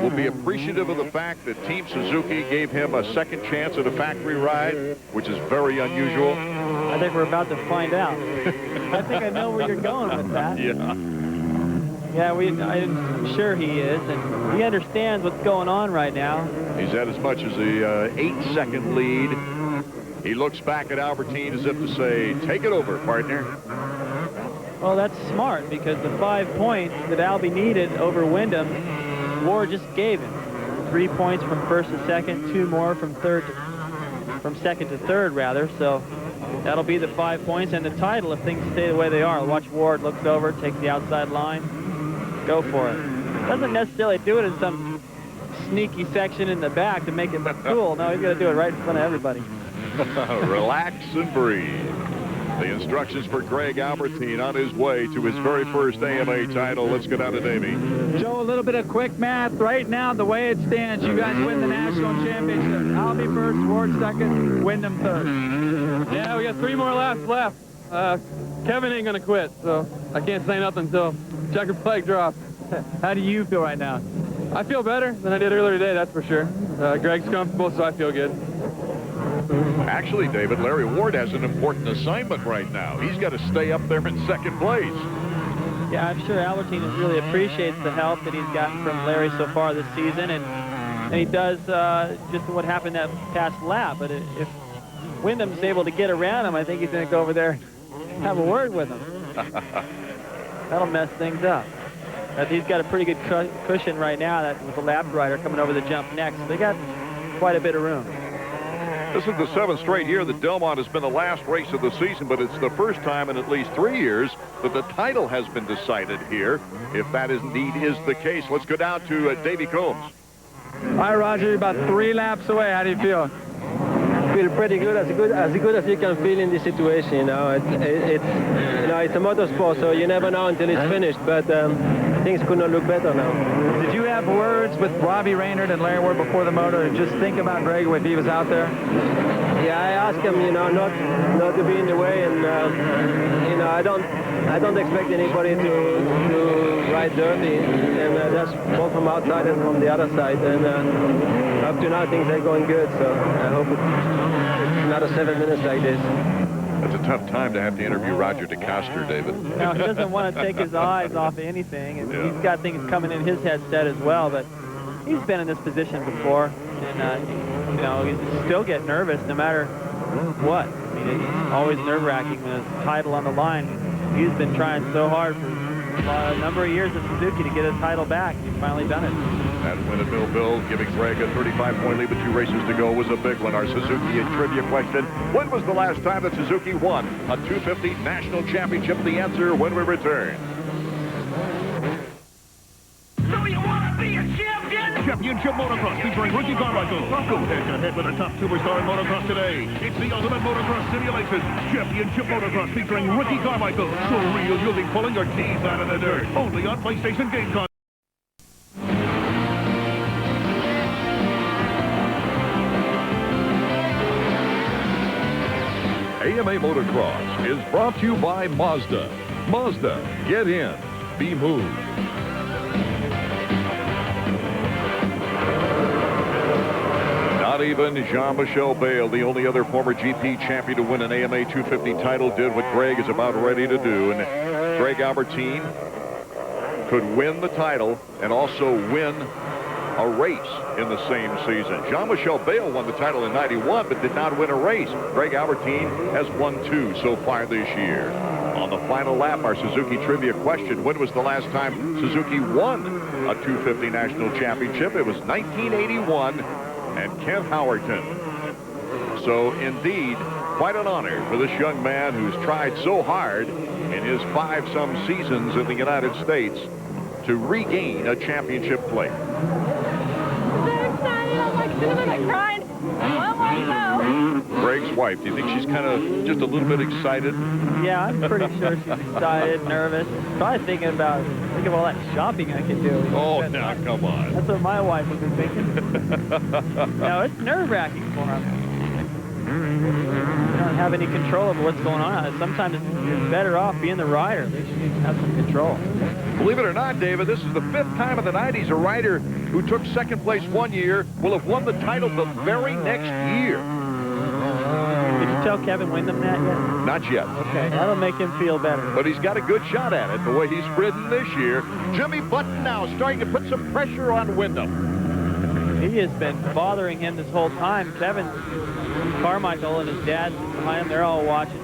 will be appreciative of the fact that Team Suzuki gave him a second chance at a factory ride, which is very unusual? I think we're about to find out. I think I know where you're going with that. Yeah. Yeah, I'm sure he is, and he understands what's going on right now. He's had as much as a 8-second lead. He looks back at Albertyn as if to say, take it over, partner. Well, that's smart, because the 5 points that Albee needed over Windham, Ward just gave him. 3 points from first to second, 2 more from second to third, rather. So that'll be the 5 points and the title if things stay the way they are. Watch Ward looks over, takes the outside line, go for it. Doesn't necessarily do it in some sneaky section in the back to make it look cool. No, he's going to do it right in front of everybody. Relax and breathe. The instructions for Greg Albertyn on his way to his very first AMA title. Let's go down to Davey. Joe, a little bit of quick math. Right now, the way it stands, you guys win the national championship. Albee first, Ward second, Windham third. Yeah, we got 3 more laps left. Kevin ain't going to quit, so I can't say nothing until checkered flag drops. How do you feel right now? I feel better than I did earlier today, that's for sure. Greg's comfortable, so I feel good. Actually, David, Larry Ward has an important assignment right now. He's got to stay up there in second place. Yeah, I'm sure Albertyn really appreciates the help that he's gotten from Larry so far this season, and he does just what happened that past lap. But if Windham's able to get around him, I think he's going to go over there and have a word with him. That'll mess things up. But he's got a pretty good cushion right now that with the lap rider coming over the jump next. They got quite a bit of room. This is the 7th straight year that Delmont has been the last race of the season, but it's the first time in at least 3 years that the title has been decided here. If that indeed is the case, let's go down to Davey Combs. Hi, Roger. You're about 3 laps away. How do you feel? Feel pretty good, as good as you can feel in this situation. You know, it's a motorsport, so you never know until it's finished. But things could not look better now. Did you have words with Robbie Reynard and Larry Ward before the moto and just think about Greg if he was out there? Yeah, I asked him, you know, not to be in the way, and you know, I don't expect anybody to ride dirty, and that's both from outside and from the other side. And up to now, things are going good, so I hope it's another 7 minutes like this. That's a tough time to have to interview Roger DeCoster, David. Now, he doesn't want to take his eyes off of anything, and he's got things coming in his headset as well, but he's been in this position before, and, you know, he's still get nervous no matter what. I mean, it's always nerve-wracking when there's a title on the line. He's been trying so hard for a number of years at Suzuki to get his title back. He's finally done it. That win at Millville, giving Greg a 35-point lead with 2 races to go, was a big one. Our Suzuki trivia question: when was the last time that Suzuki won a 250 national championship? The answer when we return. So you want to be a champion? Championship Motocross featuring Ricky Carmichael. Go head-to-head with a top superstar in motocross today. It's the ultimate motocross simulation. Championship Motocross featuring Ricky Carmichael. So real you'll be pulling your teeth out of the dirt. Only on PlayStation Game Console. AMA Motocross is brought to you by Mazda. Mazda, get in, be moved. Not even Jean-Michel Bayle, the only other former GP champion to win an AMA 250 title, did what Greg is about ready to do. And Greg Albertyn could win the title and also win a race in the same season. Jean-Michel Bayle won the title in '91 but did not win a race. Greg Albertyn has won 2 so far this year. On the final lap, our Suzuki trivia question: when was the last time Suzuki won a 250 national championship? It was 1981 and Kent Howerton. So indeed, quite an honor for this young man who's tried so hard in his 5-some seasons in the United States to regain a championship place. Cried. Greg's wife, do you think she's kind of just a little bit excited? Yeah, I'm pretty sure she's excited, nervous. Probably thinking of all that shopping I can do. Oh, now, come on. That's what my wife would be thinking. No, it's nerve-wracking for him. You don't have any control over what's going on. Sometimes you're better off being the rider. At least you have some control. Believe it or not, David, this is the 5th time in the 90s a rider who took 2nd place one year will have won the title the very next year. Did you tell Kevin Windham that yet? Not yet. Okay, that'll make him feel better. But he's got a good shot at it, the way he's ridden this year. Jimmy Button now starting to put some pressure on Windham. He has been bothering him this whole time. Kevin Carmichael and his dad behind him, they're all watching.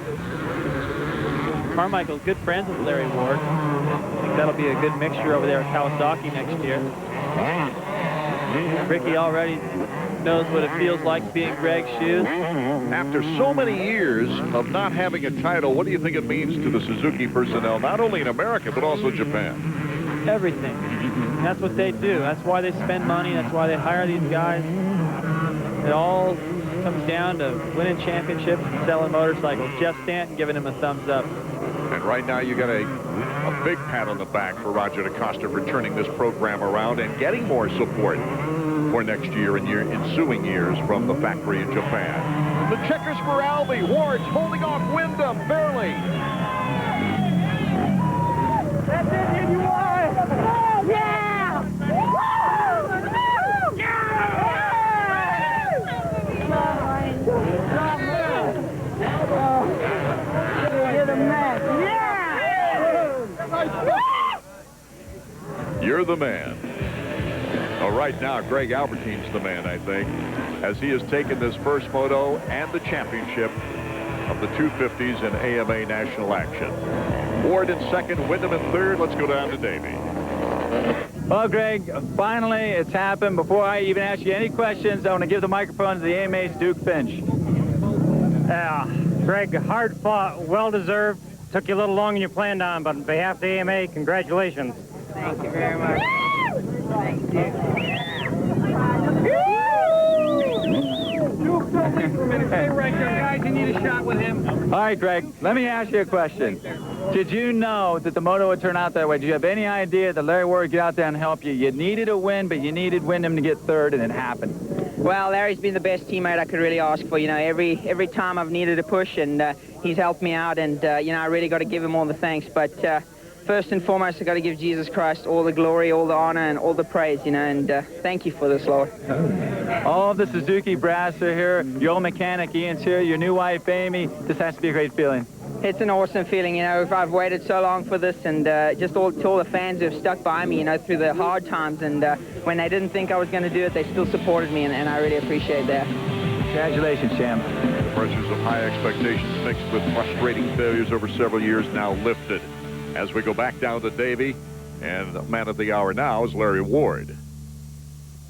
Carmichael's good friends with Larry Ward. I think that'll be a good mixture over there at Kawasaki next year. Ricky already knows what it feels like to be in Greg's shoes. After so many years of not having a title, what do you think it means to the Suzuki personnel, not only in America, but also Japan? Everything. And that's what they do. That's why they spend money. That's why they hire these guys. It all comes down to winning championships and selling motorcycles. Jeff Stanton giving him a thumbs up. And right now you got a big pat on the back for Roger DeCoster for turning this program around and getting more support for next year and ensuing years from the factory in Japan. The checkers for Albee. Ward's holding off Windham barely. man. Well, right now, Greg Albertyn's the man, I think, as he has taken this first moto and the championship of the 250s in AMA national action. Ward in second, Windham in third. Let's go down to Davey. Well, Greg, finally it's happened. Before I even ask you any questions, I want to give the microphone to the AMA's Duke Finch. Greg, hard fought, well-deserved. Took you a little longer than you planned on, but on behalf of the AMA, congratulations. Thank you very much. Thank you. Stay right there, guys. You need a shot with him. All right, Greg, let me ask you a question. Did you know that the moto would turn out that way? Did you have any idea that Larry Ward would get out there and help you? You needed a win, but you needed Windham to get third, and it happened. Well, Larry's been the best teammate I could really ask for. You know, every time I've needed a push, and he's helped me out, and, you know, I really got to give him all the thanks. But first and foremost, I got to give Jesus Christ all the glory, all the honor, and all the praise, you know, and thank you for this, Lord. All of the Suzuki brass are here. Your old mechanic, Ian's here. Your new wife, Amy. This has to be a great feeling. It's an awesome feeling, you know. I've waited so long for this, and just to all the fans who have stuck by me, you know, through the hard times, and when they didn't think I was going to do it, they still supported me, and I really appreciate that. Congratulations, champ. The pressures of high expectations mixed with frustrating failures over several years now lifted. As we go back down to Davey, and the man of the hour now is Larry Ward.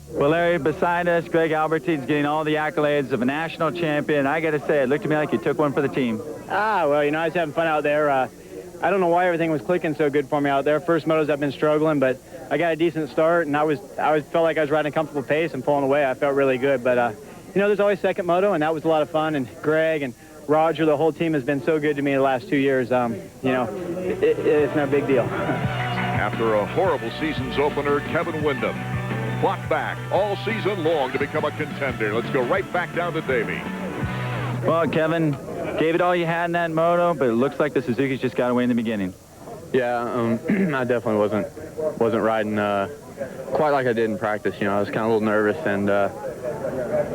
Well, Larry, beside us, Greg Albertyn's getting all the accolades of a national champion. I got to say, it looked to me like you took one for the team. Well, you know, I was having fun out there. I don't know why everything was clicking so good for me out there. First motos I've been struggling, but I got a decent start, and I felt like I was riding a comfortable pace and pulling away. I felt really good, but you know, there's always second moto, and that was a lot of fun. And Greg and Roger, the whole team has been so good to me the last 2 years. You know, it's no big deal. After a horrible season's opener, Kevin Windham fought back all season long to become a contender. Let's go right back down to Davey. Well, Kevin, gave it all you had in that moto, but it looks like the Suzuki's just got away in the beginning. Yeah, I definitely wasn't riding quite like I did in practice. You know, I was kind of a little nervous, and I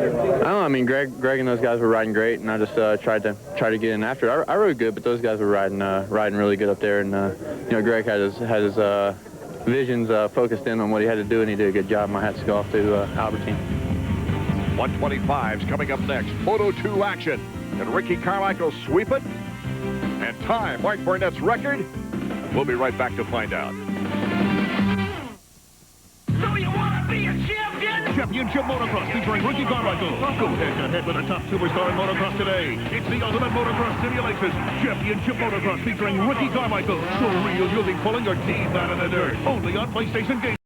don't know. I mean, Greg and those guys were riding great, and I just tried to get in after. I rode good, but those guys were riding really good up there, and you know, Greg had his visions focused in on what he had to do, and he did a good job. My hats go off to Albertyn. 125's coming up next. Moto 2 action. Can Ricky Carmichael sweep it? And time, Mark Burnett's record? We'll be right back to find out. So you want to be a champion? Championship Motocross featuring Ricky Carmichael. Go head-to-head with a top superstar in motocross today. It's the ultimate motocross simulation. Championship Motocross featuring Ricky Carmichael. So real you'll be pulling your teeth out of the dirt. Only on PlayStation Games.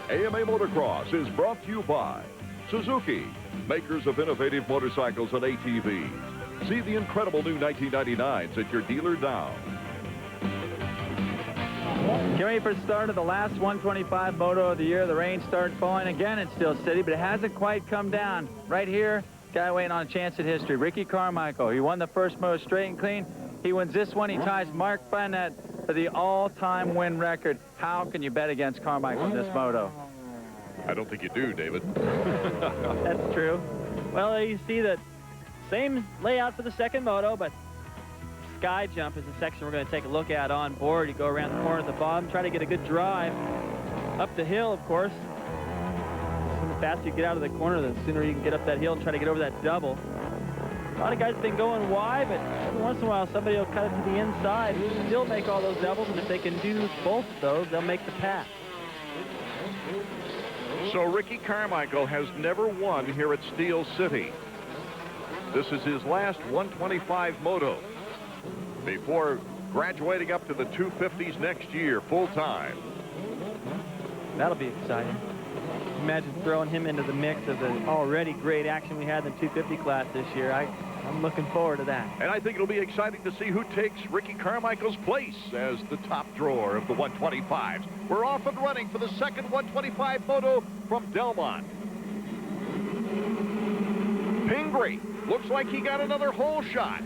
AMA Motocross is brought to you by Suzuki, makers of innovative motorcycles and ATVs. See the incredible new 1999s at your dealer now. Get ready for the start of the last 125 moto of the year. The rain started falling again in Steel City, but it hasn't quite come down. Right here, guy waiting on a chance at history, Ricky Carmichael. He won the first moto straight and clean. He wins this one. He ties Mark Burnett for the all-time win record. How can you bet against Carmichael in this moto? I don't think you do, David. That's true. Well, you see that same layout for the second moto, but sky jump is the section we're going to take a look at on board. You go around the corner at the bottom, try to get a good drive up the hill, of course. The faster you get out of the corner, the sooner you can get up that hill and try to get over that double. A lot of guys have been going wide, but every once in a while somebody will cut it to the inside and still make all those doubles, and if they can do both of those, they'll make the pass. So Ricky Carmichael has never won here at Steel City. This is his last 125 moto before graduating up to the 250s next year full-time. That'll be exciting. Imagine throwing him into the mix of the already great action we had in the 250 class this year. I'm looking forward to that. And I think it'll be exciting to see who takes Ricky Carmichael's place as the top drawer of the 125s. We're off and running for the second 125 moto from Delmont. Pingree looks like he got another hole shot.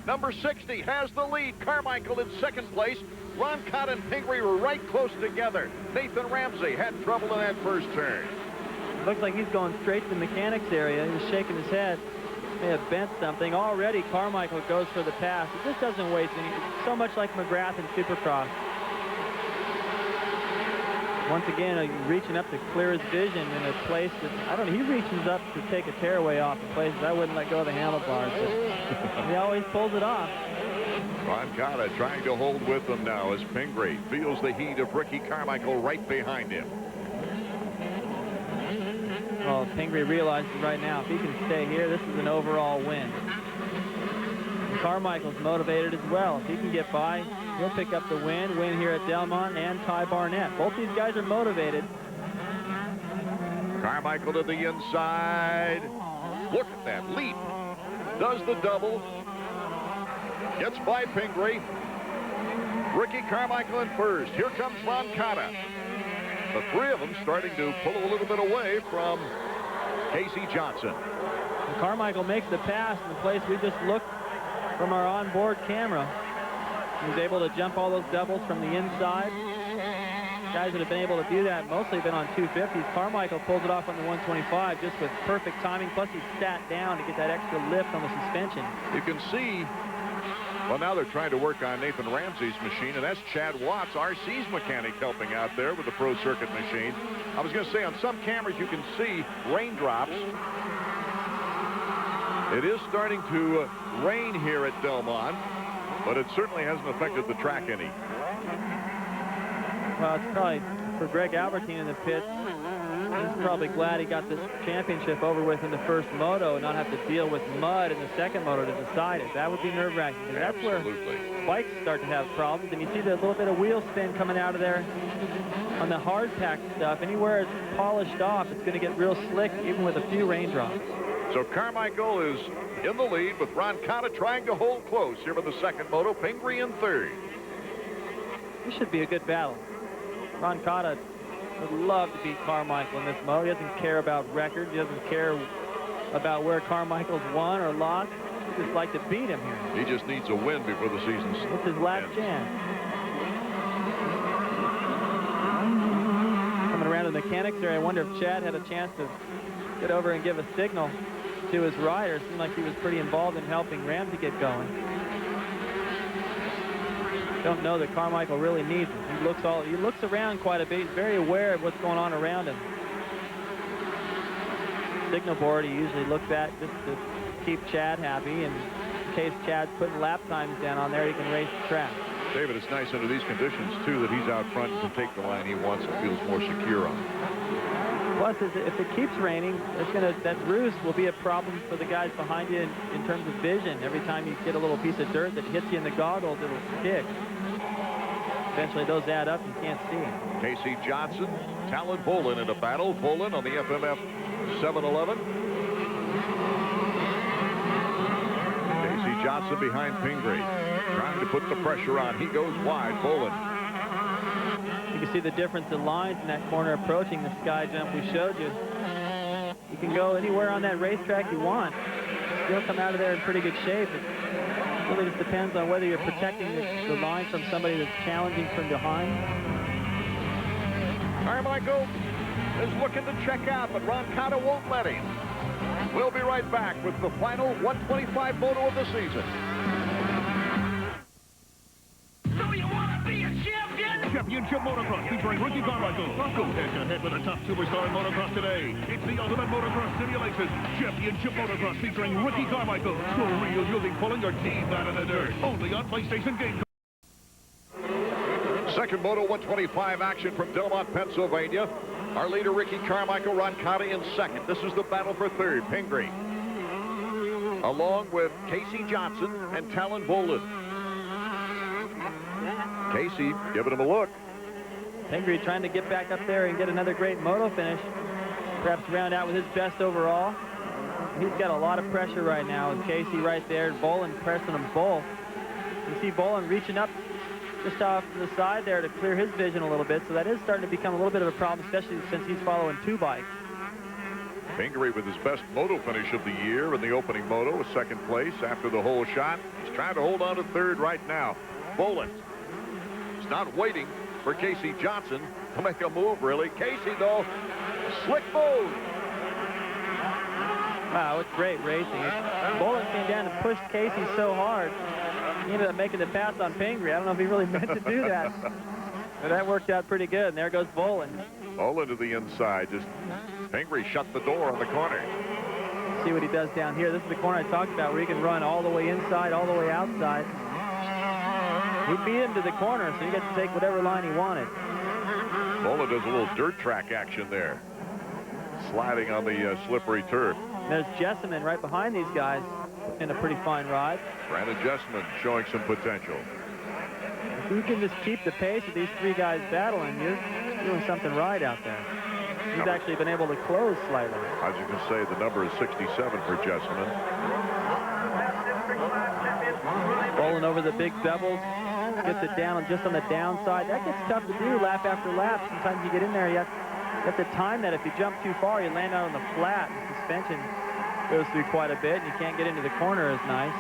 Number 60 has the lead. Carmichael in second place. Ron Cott and Pingree were right close together. Nathan Ramsey had trouble in that first turn. Looks like he's going straight to the mechanics area. He's shaking his head. May have bent something. Already Carmichael goes for the pass. He just doesn't waste any. It's so much like McGrath in Supercross. Once again, reaching up to clear his vision in a place that, I don't know, he reaches up to take a tearaway off in places I wouldn't let go of the handlebars, but he always pulls it off. Roncada trying to hold with them now as Pingree feels the heat of Ricky Carmichael right behind him. Well, Pingree realizes right now, if he can stay here, this is an overall win. And Carmichael's motivated as well. If he can get by, he'll pick up the win here at Delmont and Ty Barnett. Both these guys are motivated. Carmichael to the inside. Look at that leap. Does the double. Gets by Pingree. Ricky Carmichael in first. Here comes Roncada. The three of them starting to pull a little bit away from Casey Johnson. And Carmichael makes the pass in the place we just looked from our onboard camera. He was able to jump all those doubles from the inside. Guys that have been able to do that mostly been on 250s. Carmichael pulls it off on the 125 just with perfect timing. Plus he sat down to get that extra lift on the suspension. You can see, well, now they're trying to work on Nathan Ramsey's machine, and that's Chad Watts, RC's mechanic, helping out there with the Pro Circuit machine. I was going to say, on some cameras you can see raindrops. It is starting to rain here at Delmont, but it certainly hasn't affected the track any. Well, it's probably for Greg Albertyn in the pits. He's probably glad he got this championship over with in the first moto and not have to deal with mud in the second moto to decide it. That would be nerve-wracking. That's where bikes start to have problems. And you see the little bit of wheel spin coming out of there on the hard pack stuff. Anywhere it's polished off, it's going to get real slick, even with a few raindrops. So Carmichael is in the lead with Roncada trying to hold close here in the second moto. Pingree in third. This should be a good battle. Roncada would love to beat Carmichael in this moto. He doesn't care about records. He doesn't care about where Carmichael's won or lost. He'd just like to beat him here. He just needs a win before the season starts. It's his last chance. Coming around to the mechanics there, I wonder if Chad had a chance to get over and give a signal to his rider. It seemed like he was pretty involved in helping Ramsey get going. Don't know that Carmichael really needs it. He looks around quite a bit. He's very aware of what's going on around him. Signal board he usually looks at just to keep Chad happy, and in case Chad's putting lap times down on there, he can race the track. David, it's nice under these conditions too that he's out front and can take the line he wants and feels more secure on. Plus, if it keeps raining, that roost will be a problem for the guys behind you in terms of vision. Every time you get a little piece of dirt that hits you in the goggles, it'll stick. Eventually, those add up. You can't see them. Casey Johnson, Talon Bolin in a battle. Bolin on the FMF 711. Casey Johnson behind Pingree, trying to put the pressure on. He goes wide. Bolin. You can see the difference in lines in that corner approaching the sky jump we showed you. You can go anywhere on that racetrack you want. Still come out of there in pretty good shape. It really just depends on whether you're protecting the line from somebody that's challenging from behind. Carmichael is looking to check out, but Roncada won't let him. We'll be right back with the final 125 moto of the season. Championship Motocross featuring Ricky Carmichael. Go head-to-head with the top superstar in motocross today. It's the ultimate motocross simulation. Championship Motocross featuring Ricky Carmichael. So real you'll be pulling your teeth out of the dirt. Only on PlayStation Game. Second Moto 125 action from Delmont, Pennsylvania. Our leader, Ricky Carmichael, Roncada in second. This is the battle for third. Pingree, along with Casey Johnson and Talon Bolin. Casey giving him a look. Pingree trying to get back up there and get another great moto finish. Perhaps round out with his best overall. He's got a lot of pressure right now with Casey right there. Bolin pressing them both. You see Bolin reaching up just off to the side there to clear his vision a little bit. So that is starting to become a little bit of a problem, especially since he's following two bikes. Pingree with his best moto finish of the year in the opening moto, a second place after the whole shot. He's trying to hold on to third right now. Bolin is not waiting for Casey Johnson to make a move, really. Casey, though, slick move. Wow, it's great racing. Bolin came down and pushed Casey so hard, he ended up making the pass on Pingree. I don't know if he really meant to do that. But that worked out pretty good, and there goes Bolin. Bolin to the inside. Just Pingree shut the door on the corner. See what he does down here. This is the corner I talked about, where he can run all the way inside, all the way outside. He beat him to the corner, so he gets to take whatever line he wanted. Bolin does a little dirt track action there, sliding on the slippery turf. There's Jessamine right behind these guys in a pretty fine ride. Brandon Jessamine showing some potential. If you can just keep the pace of these three guys battling, you're doing something right out there. He's actually been able to close slightly. As you can say, the number is 67 for Jessamine. Rolling over the big doubles. Gets it down just on the downside. That gets tough to do lap after lap. Sometimes you get in there, you have to time that. If you jump too far, you land out on the flat. The suspension goes through quite a bit, and you can't get into the corner as nice.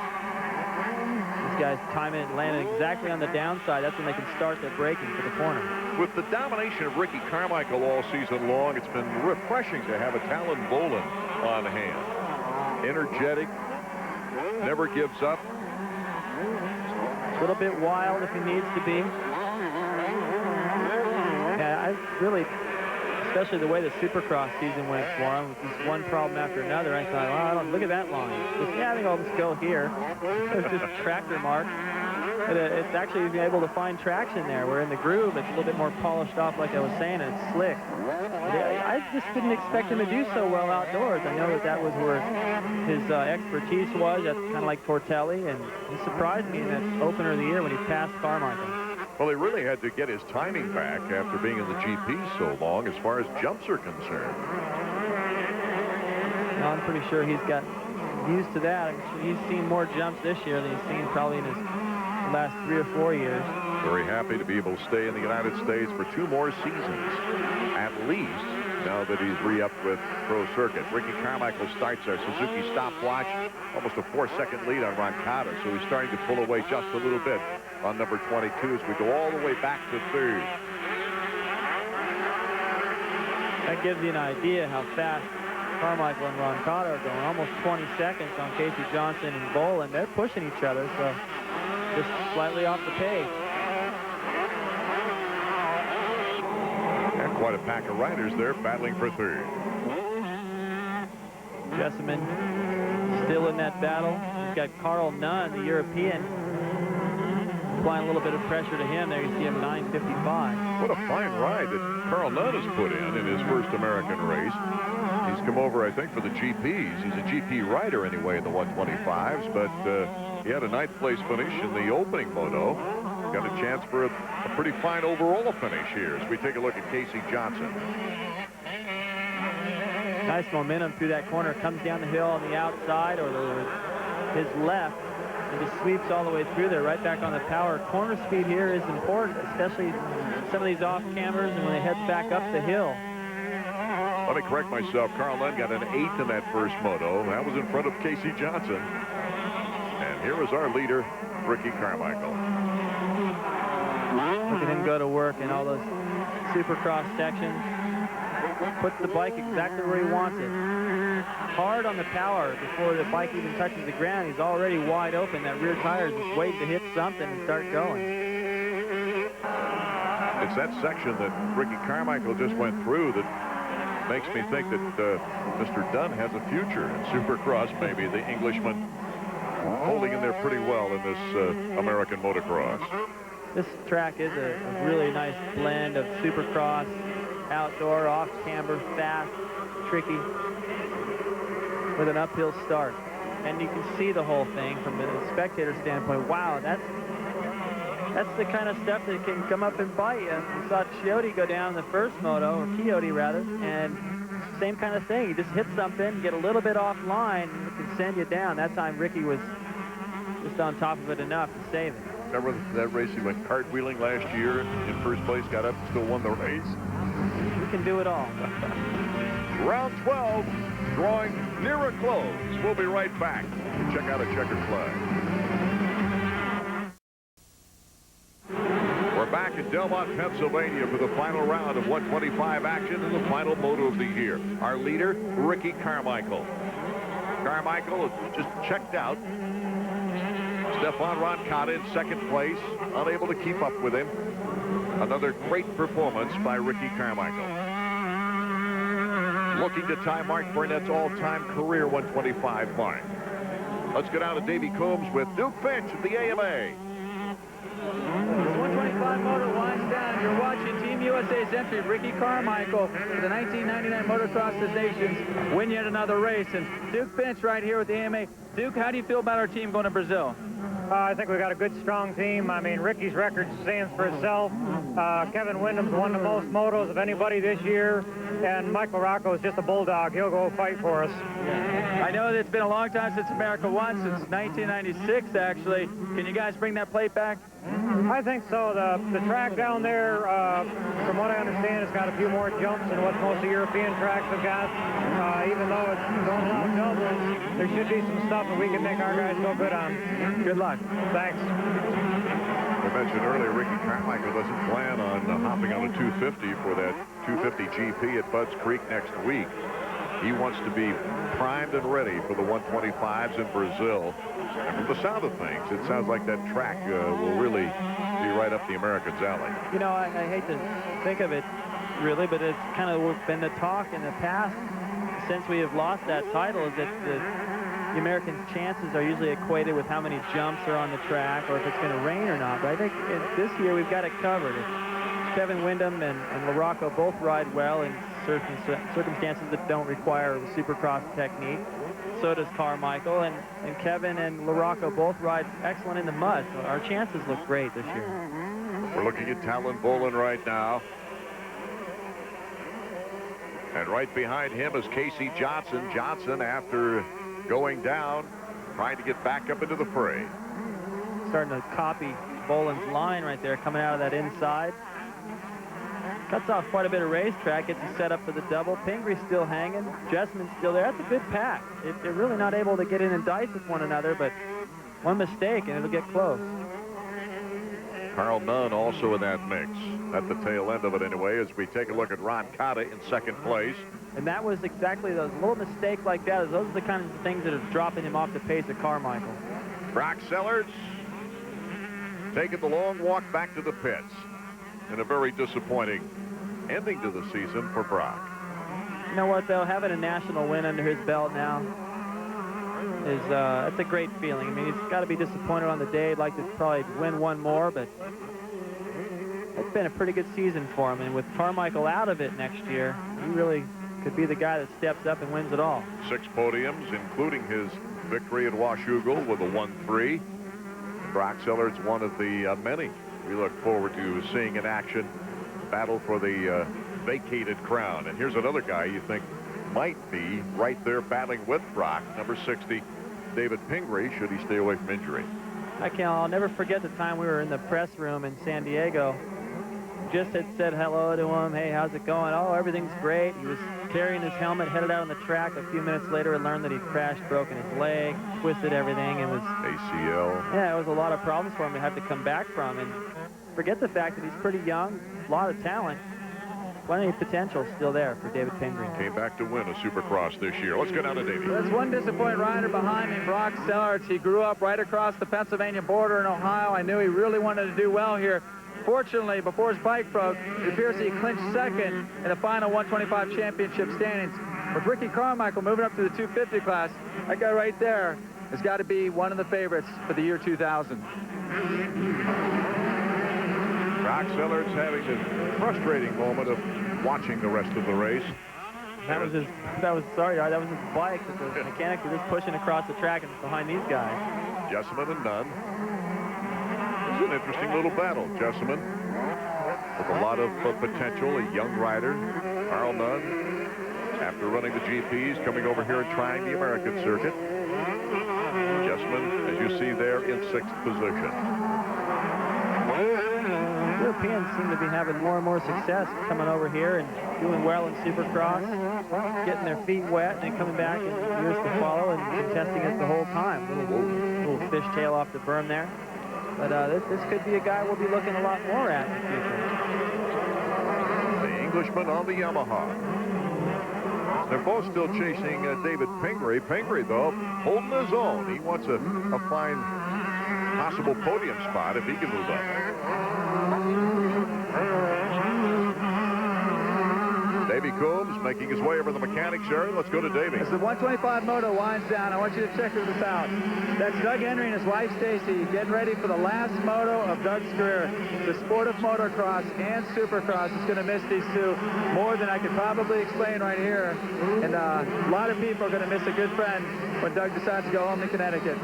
These guys time it and land it exactly on the downside. That's when they can start their braking for the corner. With the domination of Ricky Carmichael all season long, it's been refreshing to have a Talon Bolin on hand. Energetic, never gives up. A little bit wild if he needs to be. Yeah, I really, especially the way the Supercross season went for him, with this one problem after another, I thought, well, I don't look at that line. Just, yeah, I think I'll just go here. It's just tractor marks. But it's actually being able to find traction there. We're in the groove. It's a little bit more polished off, like I was saying, and it's slick. I just didn't expect him to do so well outdoors. I know that was where his expertise was. That's kind of like Tortelli, and he surprised me in that opener of the year when he passed Carmichael. Well, he really had to get his timing back after being in the GP so long as far as jumps are concerned. Well, I'm pretty sure he's got used to that. He's seen more jumps this year than he's seen probably in his last 3 or 4 years. Very happy to be able to stay in the United States for 2 more seasons, at least, now that he's re-upped with Pro Circuit. Ricky Carmichael starts our Suzuki stopwatch, almost a 4-second lead on Roncada, so he's starting to pull away just a little bit on number 22 as we go all the way back to 3rd. That gives you an idea how fast Carmichael and Roncada are going. Almost 20 seconds on Casey Johnson and Bolin. They're pushing each other, so just slightly off the pace. And quite a pack of riders there battling for 3rd. Jessamine still in that battle. He's got Carl Nunn, the European, applying a little bit of pressure to him. There you see him 9:55. What a fine ride that Carl Nunn has put in his first American race. He's come over, I think, for the GPs. He's a GP rider anyway in the 125s, but he had a 9th place finish in the opening moto. Got a chance for a pretty fine overall finish here as we take a look at Casey Johnson. Nice momentum through that corner. Comes down the hill on the outside or his left and just sweeps all the way through there, right back on the power. Corner speed here is important, especially some of these off-cammers and when they head back up the hill. Let me correct myself. Carl Nunn got an 8th in that first moto. That was in front of Casey Johnson. And here is our leader, Ricky Carmichael. Look at him go to work in all those Supercross sections. Puts the bike exactly where he wants it. Hard on the power before the bike even touches the ground. He's already wide open. That rear tire is just waiting to hit something and start going. It's that section that Ricky Carmichael just went through that makes me think that Mr. Dunn has a future in Supercross, maybe. The Englishman holding in there pretty well in this American motocross. This track is a really nice blend of Supercross, outdoor, off-camber, fast, tricky, with an uphill start. And you can see the whole thing from the spectator standpoint. Wow, that's the kind of stuff that can come up and bite you. We saw Chiotti go down in the first moto, or Chiotti rather, and same kind of thing. You just hit something, get a little bit offline, and it can send you down. That time Ricky was just on top of it enough to save it. Remember that race he went cartwheeling last year in first place, got up and still won the race? We can do it all. Round 12, drawing near a close. We'll be right back. Check out a checkered flag. We're back in Delmont, Pennsylvania for the final round of 125 action in the final moto of the year. Our leader, Ricky Carmichael. Carmichael is just checked out. Stefan Roncada in second place, unable to keep up with him. Another great performance by Ricky Carmichael. Looking to tie Mark Burnett's all-time career 125 mark. Let's go down to Davey Coombs with Duke Finch of the AMA. This 125 motor winds down. You're watching Team USA's entry, Ricky Carmichael, for the 1999 Motocross of Nations, win yet another race. And Duke Finch right here with the AMA. Duke, how do you feel about our team going to Brazil? I think we got a good, strong team. I mean, Ricky's record stands for itself. Kevin Windham's won the most motos of anybody this year, and Mike LaRocco is just a bulldog. He'll go fight for us. I know that it's been a long time since America won, since 1996, actually. Can you guys bring that plate back? I think so. The track down there, from what I understand, has got a few more jumps than what most of the European tracks have got. Even though it's going out doubles, there should be some stuff that we can make our guys go good on. Good luck. Thanks. We mentioned earlier, Ricky Carmichael doesn't plan on hopping on a 250 for that 250 GP at Budds Creek next week. He wants to be primed and ready for the 125s in Brazil. And from the sound of things, it sounds like that track will really be right up the Americans' alley. You know, I hate to think of it, really, but it's kind of been the talk in the past since we have lost that title, is that the Americans' chances are usually equated with how many jumps are on the track or if it's going to rain or not. But I think this year we've got it covered. Kevin Windham and LaRocco both ride well in circumstances that don't require Supercross technique. So does Carmichael, and Kevin and LaRocco both ride excellent in the mud. So our chances look great this year. We're looking at Talon Bolin right now. And right behind him is Casey Johnson. Johnson, after going down, trying to get back up into the fray. Starting to copy Bolin's line right there, coming out of that inside. Cuts off quite a bit of racetrack, gets it set up for the double. Pingree's still hanging. Jessman's still there. That's a good pack. They're really not able to get in and dice with one another, but one mistake and it'll get close. Carl Nunn also in that mix. At the tail end of it anyway, as we take a look at Ron Cotta in second place. And that was exactly those little mistakes like that. Those are the kinds of things that are dropping him off the pace of Carmichael. Brock Sellers taking the long walk back to the pits in a very disappointing ending to the season for Brock. You know what, though? Having a national win under his belt now is that's a great feeling. I mean, he's got to be disappointed on the day. He'd like to probably win one more, but it's been a pretty good season for him. And with Carmichael out of it next year, he really could be the guy that steps up and wins it all. 6 podiums, including his victory at Washougal with a 1-3. Brock Sellers, one of the many we look forward to seeing in action. Battle for the vacated crown. And here's another guy you think might be right there battling with Brock, number 60, David Pingree, should he stay away from injury. I'll never forget the time we were in the press room in San Diego. Just had said hello to him. Hey, how's it going? Oh, everything's great. He was carrying his helmet, headed out on the track. A few minutes later, I learned that he'd crashed, broken his leg, twisted everything. It was ACL. Yeah, it was a lot of problems for him to have to come back from. And forget the fact that he's pretty young, a lot of talent. Plenty of potential still there for David Pingree. Came back to win a Supercross this year. Let's go down to Davey. There's one disappointed rider behind me, Brock Sellers. He grew up right across the Pennsylvania border in Ohio. I knew he really wanted to do well here. Fortunately, before his bike broke, it appears he clinched second in the final 125 championship standings. With Ricky Carmichael moving up to the 250 class, that guy right there has got to be one of the favorites for the year 2000. Brock Sellers having this frustrating moment of watching the rest of the race. That was his bike that the mechanics were just pushing across the track and behind these guys. Jessamine and Nunn. This is an interesting little battle. Jessamine with a lot of potential, a young rider. Carl Nunn, after running the GPs, coming over here and trying the American circuit. Jessamine, as you see there, in 6th position. Europeans seem to be having more and more success coming over here and doing well in Supercross, getting their feet wet, and then coming back in years to follow and contesting it the whole time. Little fishtail off the berm there. But this could be a guy we'll be looking a lot more at in the future. The Englishman on the Yamaha. They're both still chasing David Pingree. Pingree, though, holding his own. He wants a fine possible podium spot if he can move up. Davey Coombs making his way over the mechanics area. Let's go to Davey. As the 125 moto winds down, I want you to check this out. That's Doug Henry and his wife Stacy getting ready for the last moto of Doug's career. The sport of motocross and supercross is going to miss these two more than I could probably explain right here. And a lot of people are going to miss a good friend when Doug decides to go home to Connecticut.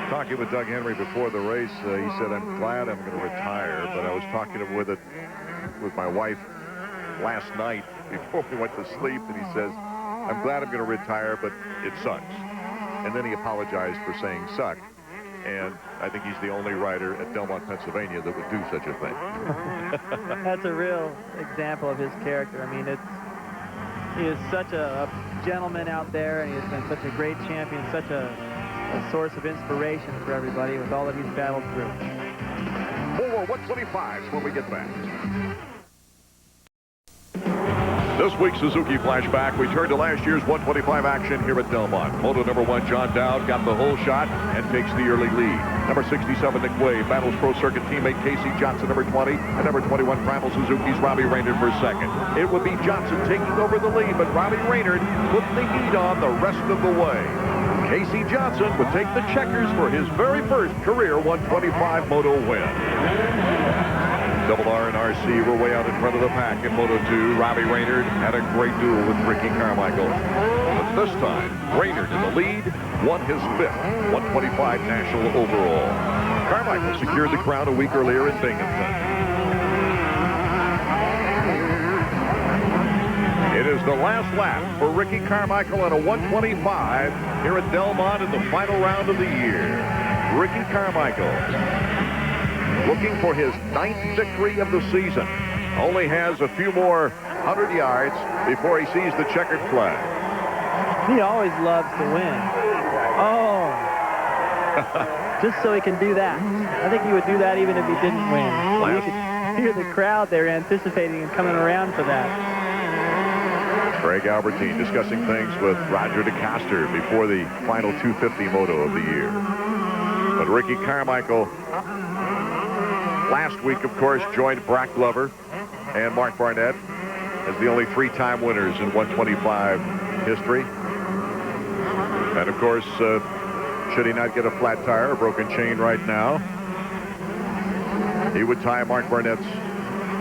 Talking with Doug Henry before the race, he said, I'm glad I'm going to retire, but I was talking with my wife last night before we went to sleep, and he says, I'm glad I'm going to retire, but it sucks. And then he apologized for saying suck. And I think he's the only rider at Delmont, Pennsylvania that would do such a thing. That's a real example of his character. I mean, he is such a gentleman out there, and he has been such a great champion, such a source of inspiration for everybody with all that he's battled through. More 125s when we get back. This week's Suzuki Flashback, we turn to last year's 125 action here at Delmont. Moto number 1, John Dowd, got the whole shot and takes the early lead. Number 67, Nick Way, battles Pro Circuit teammate Casey Johnson, number 20, and number 21, Primal Suzuki's Robbie Reynard for second. It would be Johnson taking over the lead, but Robbie Reynard put the heat on the rest of the way. Casey Johnson would take the checkers for his very first career 125 moto win. Double R and RC were way out in front of the pack in Moto 2. Robbie Reynard had a great duel with Ricky Carmichael. But this time, Reynard in the lead won his 5th 125 national overall. Carmichael secured the crown a week earlier in Binghamton. It is the last lap for Ricky Carmichael on a 125 here at Delmont in the final round of the year. Ricky Carmichael, looking for his 9th victory of the season. Only has a few more 100 yards before he sees the checkered flag. He always loves to win. Oh. Just so he can do that. I think he would do that even if he didn't win. You could hear the crowd there anticipating and coming around for that. Greg Albertyn discussing things with Roger DeCoster before the final 250 moto of the year. But Ricky Carmichael last week, of course, joined Brock Glover and Mark Barnett as the only 3-time winners in 125 history. And, of course, should he not get a flat tire, a broken chain right now, he would tie Mark Barnett's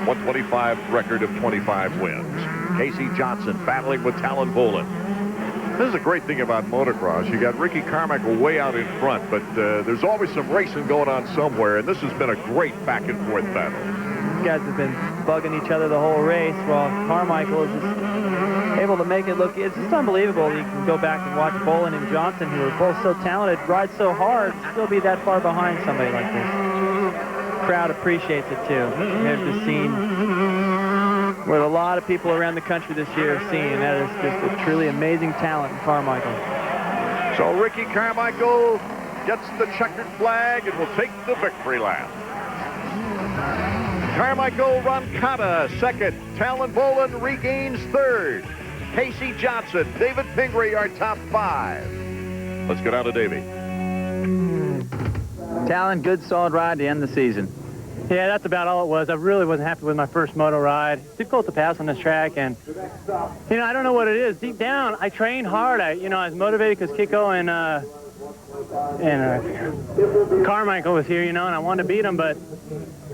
125 record of 25 wins. Casey Johnson battling with Talon Bolin. This is a great thing about motocross. You got Ricky Carmichael way out in front, but there's always some racing going on somewhere, and this has been a great back-and-forth battle. These guys have been bugging each other the whole race, while Carmichael is just able to make it look, it's just unbelievable. You can go back and watch Bolin and Johnson, who are both so talented, ride so hard, still be that far behind somebody like this. The crowd appreciates it, too. Here's the scene where a lot of people around the country this year have seen. That is just a truly amazing talent in Carmichael. So Ricky Carmichael gets the checkered flag and will take the victory lap. Carmichael Roncada second. Talon Bolin regains third. Casey Johnson, David Pingree are top 5. Let's go down to Davey. Talon, good solid ride to end the season. Yeah, that's about all it was. I really wasn't happy with my first moto ride. It's difficult to pass on this track, and, you know, I don't know what it is. Deep down, I trained hard. I was motivated because Kiko and Carmichael was here, you know, and I wanted to beat them, but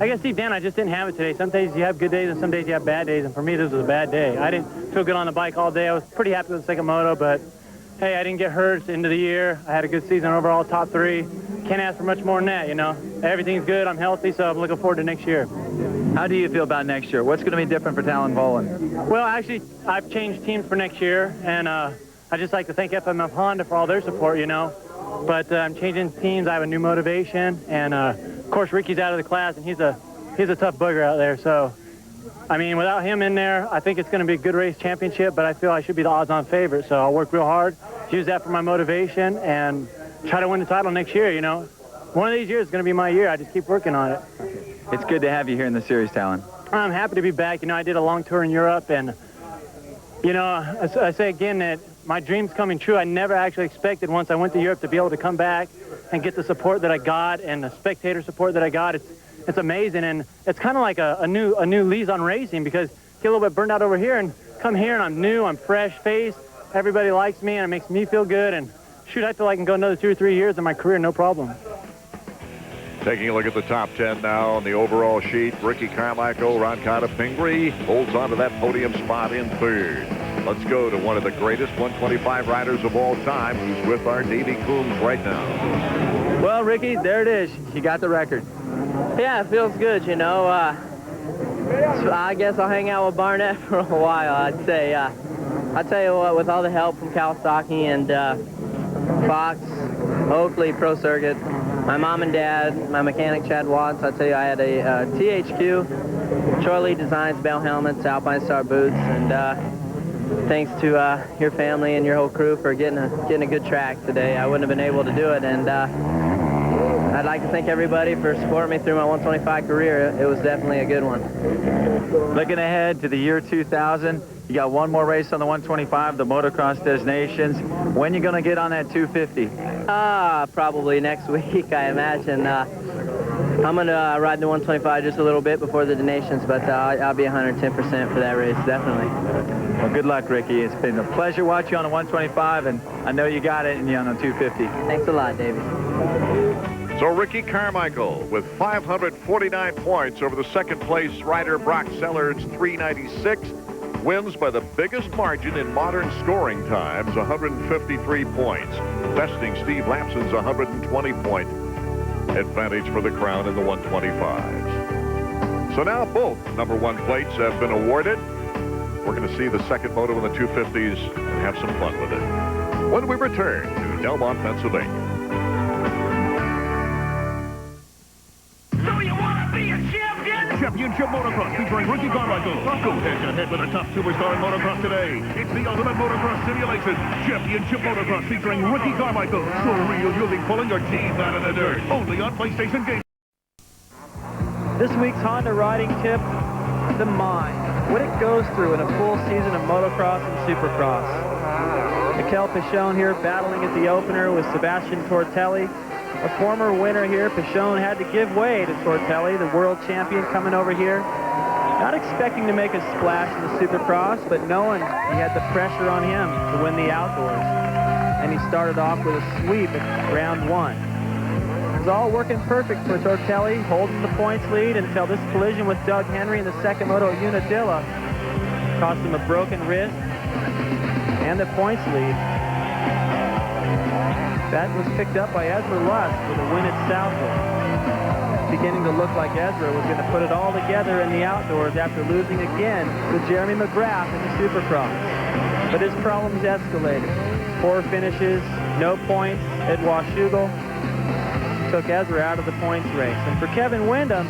I guess deep down I just didn't have it today. Some days you have good days and some days you have bad days, and for me this was a bad day. I didn't feel good on the bike all day. I was pretty happy with the second moto, but hey, I didn't get hurt at the end of the year. I had a good season overall, top 3. Can't ask for much more than that, you know. Everything's good, I'm healthy, so I'm looking forward to next year. How do you feel about next year? What's going to be different for Talon Bolin? Well, actually, I've changed teams for next year, and I'd just like to thank FMF Honda for all their support, you know. But I'm changing teams. I have a new motivation, and of course, Ricky's out of the class, and he's a tough booger out there. So, I mean, without him in there, I think it's going to be a good race championship, but I feel I should be the odds-on favorite. So I'll work real hard, use that for my motivation, and try to win the title next year, you know. One of these years is going to be my year. I just keep working on it. It's good to have you here in the series, Talon. I'm happy to be back. You know, I did a long tour in Europe, and You know, I say again that my dream's coming true. I never actually expected once I went to Europe to be able to come back and get the support that I got and the spectator support that I got. It's amazing, and it's kind of like a new lease on racing, because I get a little bit burned out over here and come here and I'm new, I'm fresh faced. Everybody likes me and it makes me feel good, and shoot, I feel like I can go another 2 or 3 years in my career, no problem. Taking a look at the top 10 now on the overall sheet. Ricky Carmichael, Roncada Pingree holds on to that podium spot in third. Let's go to one of the greatest 125 riders of all time, who's with our Davey Coombs right now. Well, Ricky, there it is. You got the record. Yeah, it feels good, you know. So I guess I'll hang out with Barnett for a while, I'd say. I tell you what, with all the help from Kawasaki and Fox, Oakley, Pro Circuit, my mom and dad, my mechanic Chad Watts, I tell you, I had a THQ, Charlie Designs Bell helmets, Alpine Star boots, and thanks to your family and your whole crew for getting a good track today. I wouldn't have been able to do it, and I'd like to thank everybody for supporting me through my 125 career. It was definitely a good one. Looking ahead to the year 2000, you got one more race on the 125, the Motocross Designations. When you going to get on that 250? Probably next week, I imagine. I'm going to ride the 125 just a little bit before the Designations, but I'll be 110% for that race, definitely. Well, good luck, Ricky. It's been a pleasure watching you on the 125, and I know you got it, and you're on the 250. Thanks a lot, Davey. So Ricky Carmichael with 549 points over the second-place rider Brock Sellard's 396. Wins by the biggest margin in modern scoring times, 153 points, besting Steve Lamson's 120-point advantage for the crown in the 125s. So now both #1 plates have been awarded. We're going to see the second moto in the 250s and have some fun with it when we return to Delmont, Pennsylvania. Championship Motocross featuring Ricky Carmichael. Go head-to-head with a top superstar in motocross today. It's the ultimate motocross simulation. Championship Motocross featuring Ricky Carmichael. So real you'll be pulling your teeth out of the dirt. Only on PlayStation Games. This week's Honda riding tip, the mind. What it goes through in a full season of motocross and supercross. Mikel Pichon here battling at the opener with Sebastien Tortelli. A former winner here, Pichon had to give way to Tortelli, the world champion coming over here. Not expecting to make a splash in the Supercross, but knowing he had the pressure on him to win the outdoors. And he started off with a sweep at round 1. It was all working perfect for Tortelli, holding the points lead until this collision with Doug Henry in the second moto at Unadilla cost him a broken wrist and the points lead. That was picked up by Ezra Lusk with a win at Southwood. Beginning to look like Ezra was going to put it all together in the outdoors after losing again with Jeremy McGrath in the Supercross. But his problems escalated. 4 finishes, no points at Washougal. Took Ezra out of the points race. And for Kevin Windham,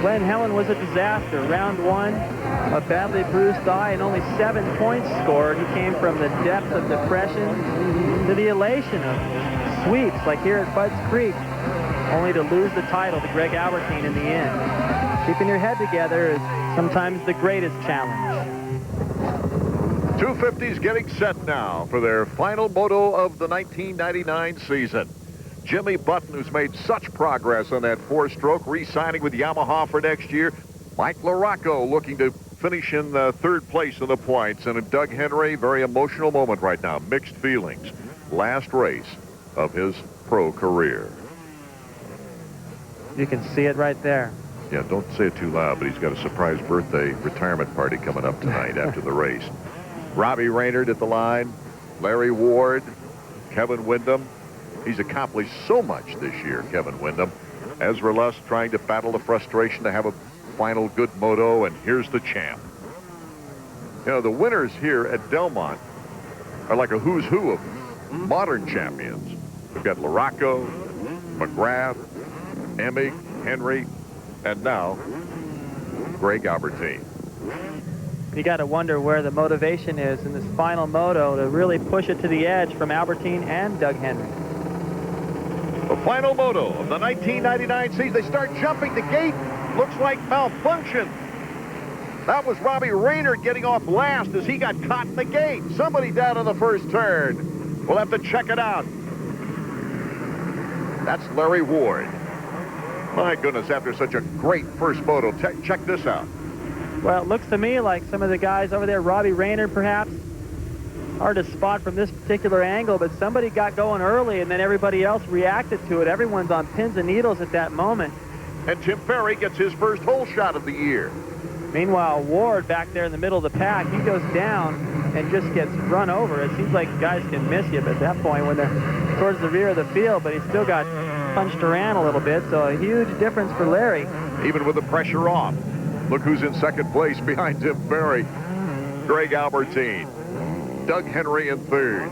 Glen Helen was a disaster. Round 1, a badly bruised thigh and only 7 points scored. He came from the depths of depression to the elation of sweeps like here at Budds Creek, only to lose the title to Greg Albertyn in the end. Keeping your head together is sometimes the greatest challenge. 250s getting set now for their final moto of the 1999 season. Jimmy Button, who's made such progress on that 4-stroke, re-signing with Yamaha for next year. Mike LaRocco looking to finish in third place in the points. And Doug Henry, very emotional moment right now. Mixed feelings. Last race of his pro career. You can see it right there. Yeah, don't say it too loud, but he's got a surprise birthday retirement party coming up tonight after the race. Robbie Reynard at the line. Larry Ward. Kevin Windham. He's accomplished so much this year, Kevin Windham. Ezra Lusk trying to battle the frustration to have a final good moto, and here's the champ. You know, the winners here at Delmont are like a who's who of modern champions. We've got LaRocco, McGrath, Emig, Henry, and now Greg Albertyn. You got to wonder where the motivation is in this final moto to really push it to the edge from Albertyn and Doug Henry. The final moto of the 1999 season. They start jumping the gate. Looks like malfunction. That was Robbie Reynard getting off last as he got caught in the gate. Somebody down in the first turn. We'll have to check it out. That's Larry Ward. My goodness, after such a great first moto, check this out. Well, it looks to me like some of the guys over there, Robbie Reynard perhaps, hard to spot from this particular angle, but somebody got going early and then everybody else reacted to it. Everyone's on pins and needles at that moment. And Tim Ferry gets his first hole shot of the year. Meanwhile, Ward back there in the middle of the pack, he goes down and just gets run over. It seems like guys can miss you at that point when they're towards the rear of the field, but he still got punched around a little bit, so a huge difference for Larry. Even with the pressure off. Look who's in second place behind Tim Ferry. Greg Albertyn. Doug Henry in third.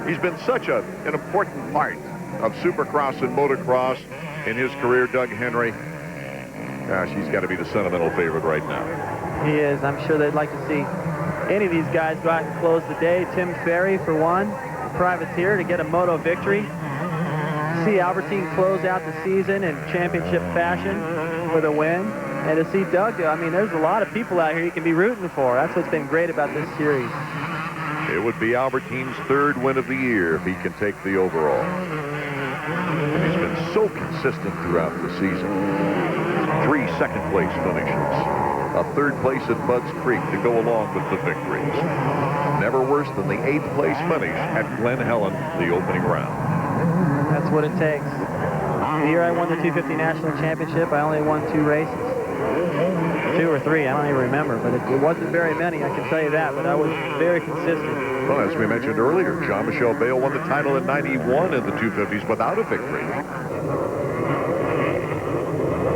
He's been such an important part of Supercross and motocross in his career, Doug Henry. Gosh, he's got to be the sentimental favorite right now. He is. I'm sure they'd like to see any of these guys go out and close the day. Tim Ferry, for one, a privateer to get a moto victory. See Albertyn close out the season in championship fashion with a win. And to see Doug, I mean, there's a lot of people out here you can be rooting for. That's what's been great about this series. It would be Albertyn's third win of the year if he can take the overall. And he's been so consistent throughout the season. 3 second-place finishes. A third place at Budds Creek to go along with the victories. Never worse than the 8th-place finish at Glen Helen, the opening round. That's what it takes. The year I won the 250 National Championship, I only won 2 races. 2 or 3, I don't even remember, but it wasn't very many, I can tell you that, but I was very consistent. Well, as we mentioned earlier, Jean-Michel Bayle won the title in '91 in the 250s without a victory.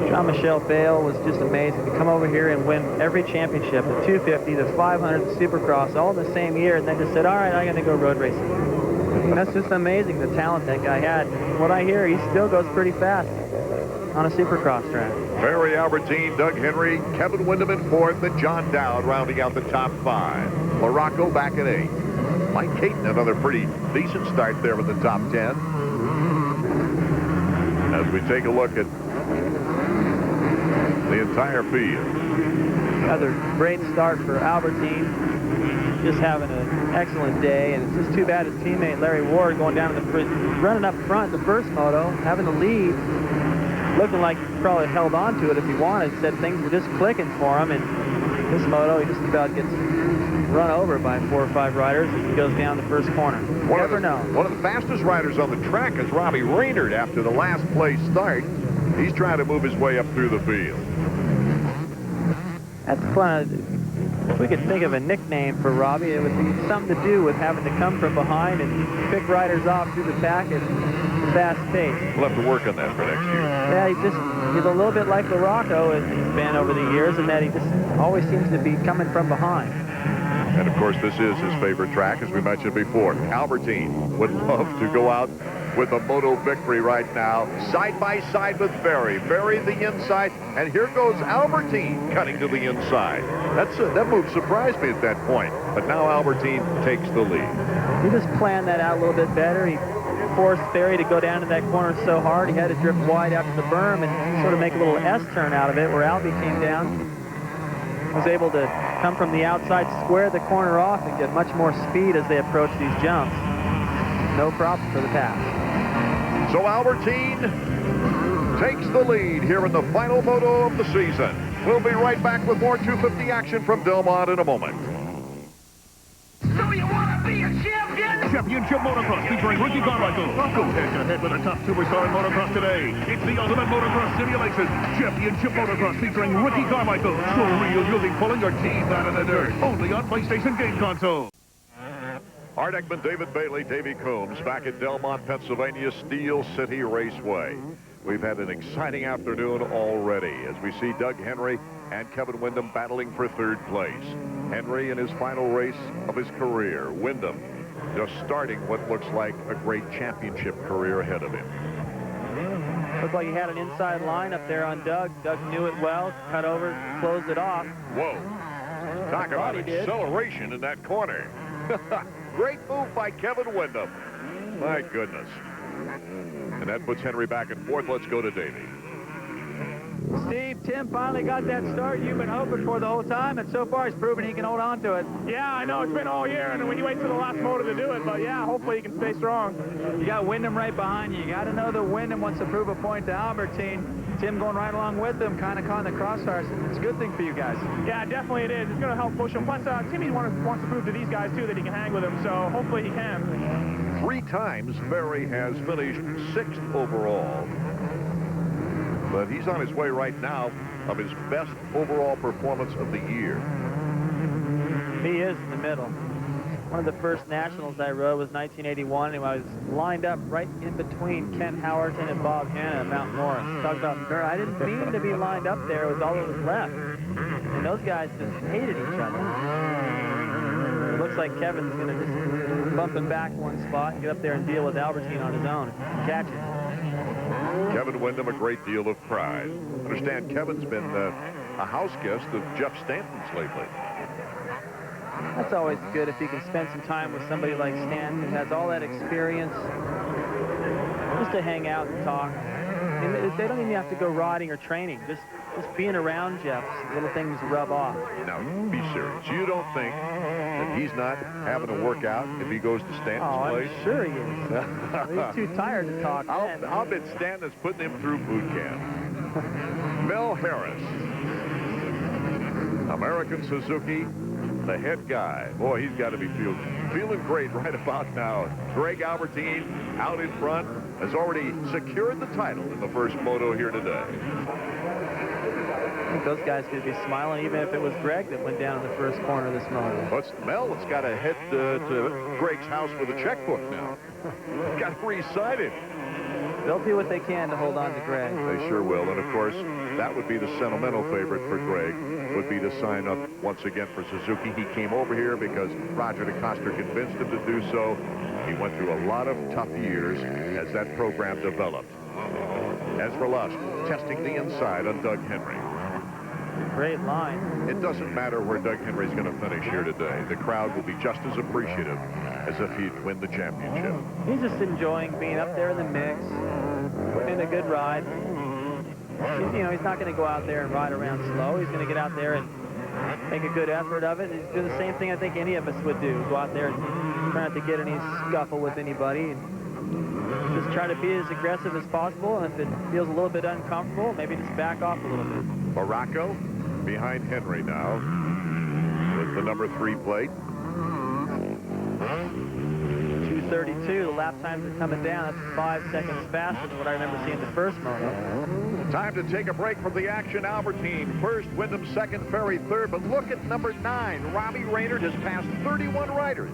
Jean-Michel Bayle was just amazing to come over here and win every championship, the 250, the 500, the Supercross, all in the same year, and then just said, all right, I'm going to go road racing. I mean, that's just amazing, the talent that guy had. What I hear, he still goes pretty fast on a Supercross track. Ferry, Albertyn, Doug Henry, Kevin Windham in 4th, and John Dowd rounding out the top 5. LaRocco back at 8. Mike Caton, another pretty decent start there with the top 10. As we take a look at the entire field. Another great start for Albertyn. Just having an excellent day, and it's just too bad his teammate Larry Ward going down to the running up front the first moto, having the lead, looking like he probably held on to it if he wanted. Said things were just clicking for him, and this moto he just about gets run over by 4 or 5 riders as he goes down the first corner. One of the fastest riders on the track is Robbie Reynard after the last place start. He's trying to move his way up through the field. That's fun. If we could think of a nickname for Robbie, it would be something to do with having to come from behind and pick riders off through the pack at a fast pace. We'll have to work on that for next year. Yeah, he's a little bit like LaRocco has been over the years, in that he just always seems to be coming from behind. And of course, this is his favorite track, as we mentioned before. Albertyn would love to go out with a moto victory right now, side by side with Ferry. Ferry the inside, and here goes Albertyn cutting to the inside. That move surprised me at that point, but now Albertyn takes the lead. He just planned that out a little bit better. He forced Ferry to go down to that corner so hard he had to drift wide after the berm and sort of make a little S-turn out of it, where Albee came down, was able to come from the outside, square the corner off, and get much more speed as they approach these jumps. No problem for the pass. So Albertyn takes the lead here in the final moto of the season. We'll be right back with more 250 action from Delmont in a moment. So you want to be a champion? Championship Motocross featuring Ricky Carmichael. Go head-to-head with a top superstar in motocross today. It's the ultimate motocross simulation. Championship Motocross featuring Ricky Carmichael. So real you'll be pulling your teeth out of the dirt. Only on PlayStation game console. Art Ekman, David Bailey, Davey Coombs back at Delmont, Pennsylvania, Steel City Raceway. We've had an exciting afternoon already as we see Doug Henry and Kevin Windham battling for 3rd place. Henry in his final race of his career. Windham just starting what looks like a great championship career ahead of him. Looked like he had an inside line up there on Doug. Doug knew it well, cut over, closed it off. Whoa. Talk about acceleration in that corner. Great move by Kevin Windham. My goodness. And that puts Henry back in 4th. Let's go to Davey. Steve, Tim finally got that start you've been hoping for the whole time, and so far he's proven he can hold on to it. Yeah, I know. It's been all year, and when you wait till the last moto to do it, but yeah, hopefully he can stay strong. You got Windham right behind you. You got to know that Windham wants to prove a point to Albertyn. Tim going right along with him, kind of caught in the crossfires. It's a good thing for you guys. Yeah, definitely it is. It's going to help push him. Plus, Timmy wants to prove to these guys, too, that he can hang with him, so hopefully he can. 3 times Ferry has finished 6th overall. But he's on his way right now of his best overall performance of the year. He is in the middle. One of the first nationals I rode was 1981, and I was lined up right in between Kent Howerton and Bob Hanna at Mount Morris. Talk about I didn't mean to be lined up there. It was all that was left. And those guys just hated each other. It looks like Kevin's going to just bump him back one spot and get up there and deal with Albertyn on his own. Catch it. Kevin Windham, a great deal of pride. Understand Kevin's been a house guest of Jeff Stanton's lately. That's always good if you can spend some time with somebody like Stanton who has all that experience, just to hang out and talk. And they don't even have to go riding or training. Just being around Jeff, little things rub off. Now, be serious. You don't think that he's not having a workout if he goes to Stanton's place? I'm sure he is. He's too tired to talk. I'll bet Stanton is putting him through boot camp. Mel Harris, American Suzuki, the head guy. Boy, he's got to be feeling great right about now. Greg Albertyn out in front has already secured the title in the first moto here today. I think those guys could be smiling even if it was Greg that went down in the first corner of this moto. What's Mel? It's got to head to Greg's house with a checkbook now. Got to re-sign it. They'll do what they can to hold on to Greg. They sure will. And, of course, that would be the sentimental favorite for Greg, would be to sign up once again for Suzuki. He came over here because Roger DeCoster convinced him to do so. He went through a lot of tough years as that program developed. Ezra Lusk testing the inside on Doug Henry. Great line. It doesn't matter where Doug Henry's going to finish here today. The crowd will be just as appreciative as if he'd win the championship. He's just enjoying being up there in the mix, putting in a good ride. You know, he's not going to go out there and ride around slow. He's going to get out there and make a good effort of it. He's doing the same thing I think any of us would do. Go out there and try not to get any scuffle with anybody. And just try to be as aggressive as possible. And if it feels a little bit uncomfortable, maybe just back off a little bit. LaRocco behind Henry now with the number 3 plate. 2:32. The lap times are coming down. That's 5 seconds faster than what I remember seeing the first moto. Time to take a break from the action. Albertyn first, Windham second, Ferry third. But look at number 9. Robbie Reynard has passed 31 riders.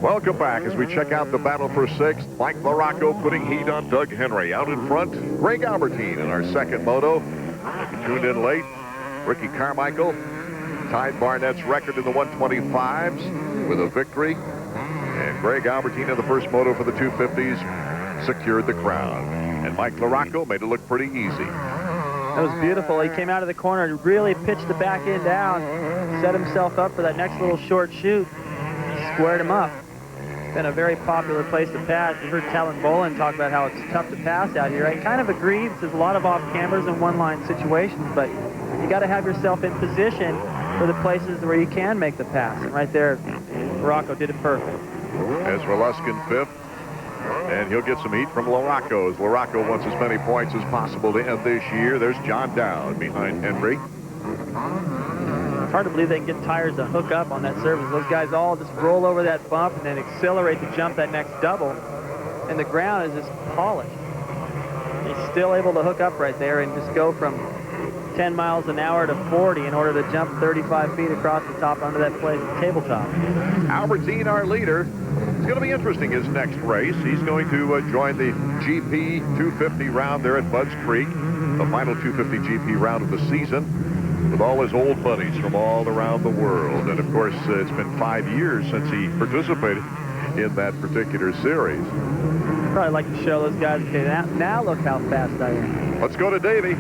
Welcome back as we check out the battle for 6th. Mike LaRocco putting heat on Doug Henry. Out in front, Greg Albertyn in our second moto. If you tuned in late, Ricky Carmichael tied Barnett's record in the 125s with a victory. And Greg Albertyn in the first moto for the 250s secured the crown. And Mike LaRocco made it look pretty easy. That was beautiful. He came out of the corner and really pitched the back end down, set himself up for that next little short shoot, squared him up. It's been a very popular place to pass. You heard Talon Bolin talk about how it's tough to pass out here. I kind of agree. There's a lot of off-cameras and one-line situations, but you got to have yourself in position for the places where you can make the pass. And right there, LaRocco did it perfect. Ezra Lusk in 5th, and he'll get some heat from LaRocco as LaRocco wants as many points as possible to end this year. There's John Dowd behind Henry. It's hard to believe they can get tires to hook up on that surface. Those guys all just roll over that bump and then accelerate to jump that next double, and the ground is just polished. He's still able to hook up right there and just go from 10 miles an hour to 40 in order to jump 35 feet across the top onto that tabletop. Albertyn, our leader. It's going to be interesting his next race. He's going to join the GP 250 round there at Budds Creek, the final 250 GP round of the season, with all his old buddies from all around the world. And of course, it's been 5 years since he participated in that particular series. Probably like to show those guys, okay, now look how fast I am. Let's go to Davey.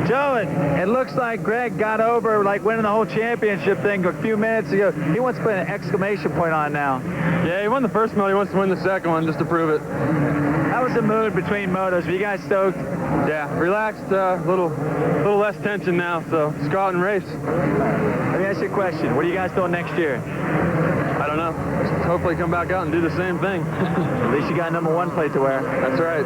Joe, it looks like Greg got over like winning the whole championship thing a few minutes ago. He wants to put an exclamation point on now. Yeah, he won the first moto. He wants to win the second one just to prove it. How was the mood between motos? Were you guys stoked? Yeah, relaxed, a little less tension now, so just go out and race. Let me ask you a question. What are you guys doing next year? I don't know. Just hopefully come back out and do the same thing. At least you got #1 plate to wear. That's right.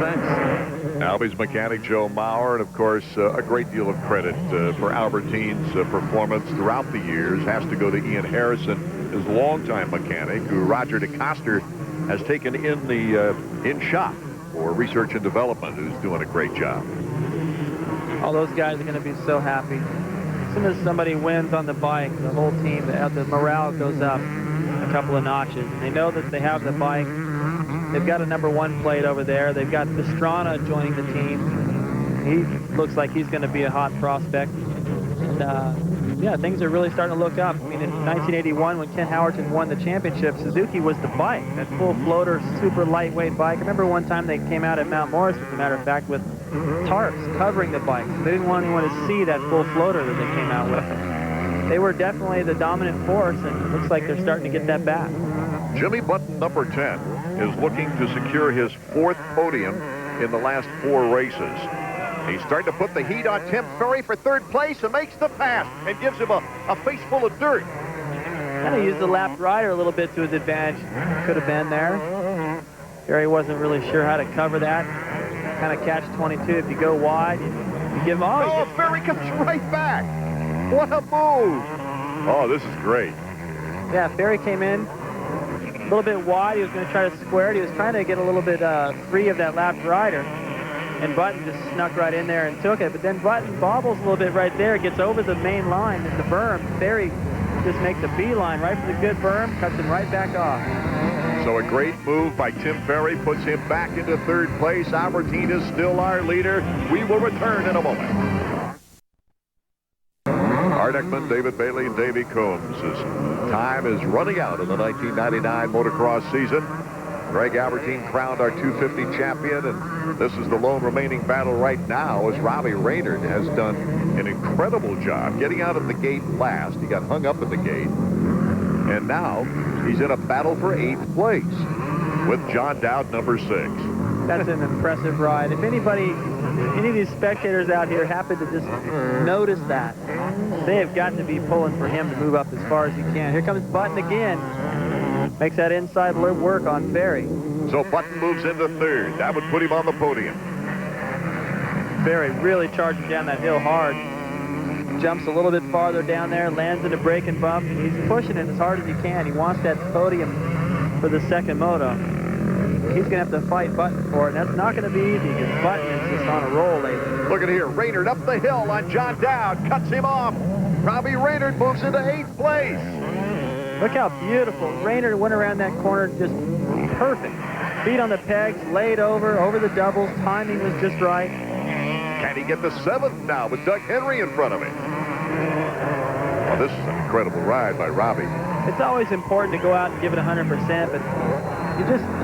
Thanks. Albee's mechanic Joe Maurer, and of course a great deal of credit for Albertyn's performance throughout the years has to go to Ian Harrison, his longtime mechanic, who Roger DeCoster has taken in the in-shop for research and development, who's doing a great job. All those guys are going to be so happy. As soon as somebody wins on the bike, the whole team, the morale goes up a couple of notches. They know that they have the bike. They've got a #1 plate over there. They've got Pastrana joining the team. He looks like he's going to be a hot prospect. And, yeah, things are really starting to look up. I mean, in 1981, when Kent Howerton won the championship, Suzuki was the bike, that full floater, super lightweight bike. I remember one time they came out at Mount Morris, as a matter of fact, with tarps covering the bike. They didn't want anyone to see that full floater that they came out with. They were definitely the dominant force, and it looks like they're starting to get that back. Jimmy Button, number 10, is looking to secure his 4th podium in the last 4 races. He's starting to put the heat on Tim Ferry for 3rd place and makes the pass and gives him a face full of dirt. Kind of used the lapped rider a little bit to his advantage. Could have been there. Ferry wasn't really sure how to cover that. Kind of catch-22. If you go wide, you give him all. Oh, Ferry comes right back. What a move. Oh, this is great. Yeah, Ferry came in a little bit wide. He was going to try to square it. He was trying to get a little bit free of that lapped rider. And Button just snuck right in there and took it. But then Button bobbles a little bit right there, gets over the main line in the berm. Ferry just makes a beeline right for the good berm, cuts him right back off. So a great move by Tim Ferry puts him back into 3rd place. Albertyn is still our leader. We will return in a moment. Art Ekman, David Bailey, and Davey Coombs. His time is running out in the 1999 motocross season. Greg Albertyn crowned our 250 champion, and this is the lone remaining battle right now as Robbie Reynard has done an incredible job getting out of the gate last. He got hung up at the gate, and now he's in a battle for 8th place with John Dowd, number 6. That's an impressive ride. If anybody, any of these spectators out here happen to just notice that, they have got to be pulling for him to move up as far as he can. Here comes Button again. Makes that inside work on Ferry. So Button moves into 3rd. That would put him on the podium. Ferry really charging down that hill hard. Jumps a little bit farther down there, lands in a braking bump. He's pushing it as hard as he can. He wants that podium for the 2nd moto. He's going to have to fight Button for it. And that's not going to be easy because Button is just on a roll lately. Look at here. Reynard up the hill on John Dowd. Cuts him off. Robbie Reynard moves into 8th place. Look how beautiful. Reynard went around that corner just perfect. Feet on the pegs, laid over the doubles. Timing was just right. Can he get the 7th now with Doug Henry in front of him? Well, this is an incredible ride by Robbie. It's always important to go out and give it 100%, but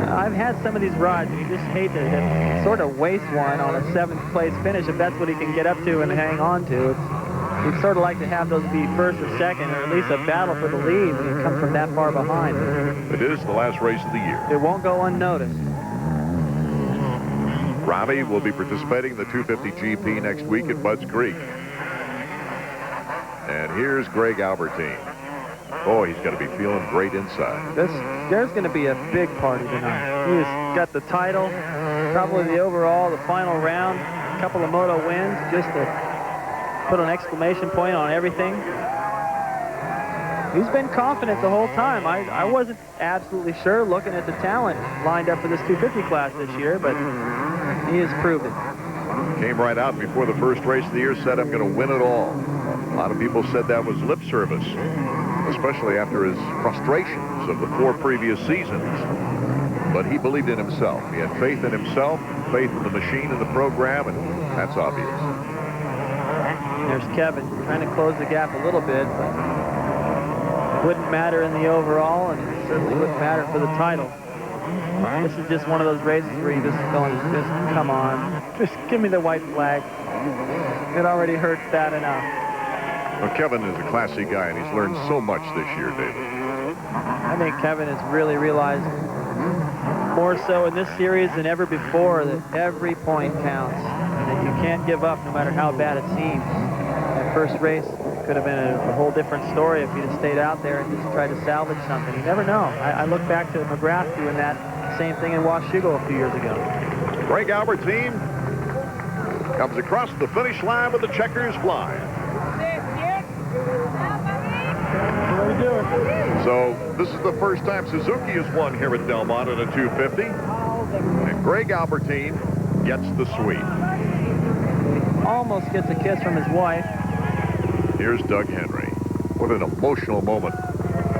I've had some of these rides, and you just hate to sort of waste one on a 7th place finish if that's what he can get up to and hang on to. You'd sort of like to have those be 1st or 2nd, or at least a battle for the lead when you come from that far behind. It is the last race of the year. It won't go unnoticed. Robbie will be participating in the 250 GP next week at Budds Creek. And here's Greg Albertyn. Oh, he's got to be feeling great inside. There's going to be a big party tonight. He's got the title, probably the overall, the final round, a couple of moto wins, just to put an exclamation point on everything. He's been confident the whole time. I wasn't absolutely sure looking at the talent lined up for this 250 class this year, but he has proved it. Came right out before the first race of the year, said, I'm going to win it all. A lot of people said that was lip service, especially after his frustrations of the 4 previous seasons. But he believed in himself. He had faith in himself, faith in the machine and the program, and that's obvious. There's Kevin trying to close the gap a little bit, but it wouldn't matter in the overall, and it certainly wouldn't matter for the title. This is just one of those races where you just come on, just give me the white flag. It already hurts bad enough. Well, Kevin is a classy guy, and he's learned so much this year, David. I think Kevin has really realized more so in this series than ever before, that every point counts, and that you can't give up no matter how bad it seems. That first race could have been a whole different story if he'd have stayed out there and just tried to salvage something. You never know. I look back to McGrath doing that same thing in Washougal a few years ago. Greg Albertyn comes across the finish line with the checkers flying. So this is the first time Suzuki has won here at Delmont in a 250. And Greg Albertyn gets the sweep. Almost gets a kiss from his wife. Here's Doug Henry. What an emotional moment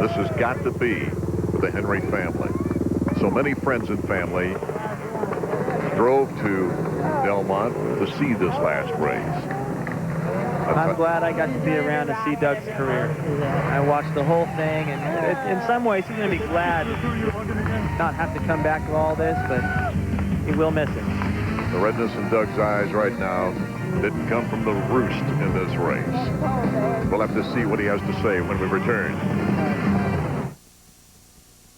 this has got to be for the Henry family. So many friends and family drove to Delmont to see this last race. I'm glad I got to be around to see Doug's career. I watched the whole thing, and in some ways he's going to be glad not have to come back to all this, but he will miss it. The redness in Doug's eyes right now didn't come from the roost in this race. We'll have to see what he has to say when we return.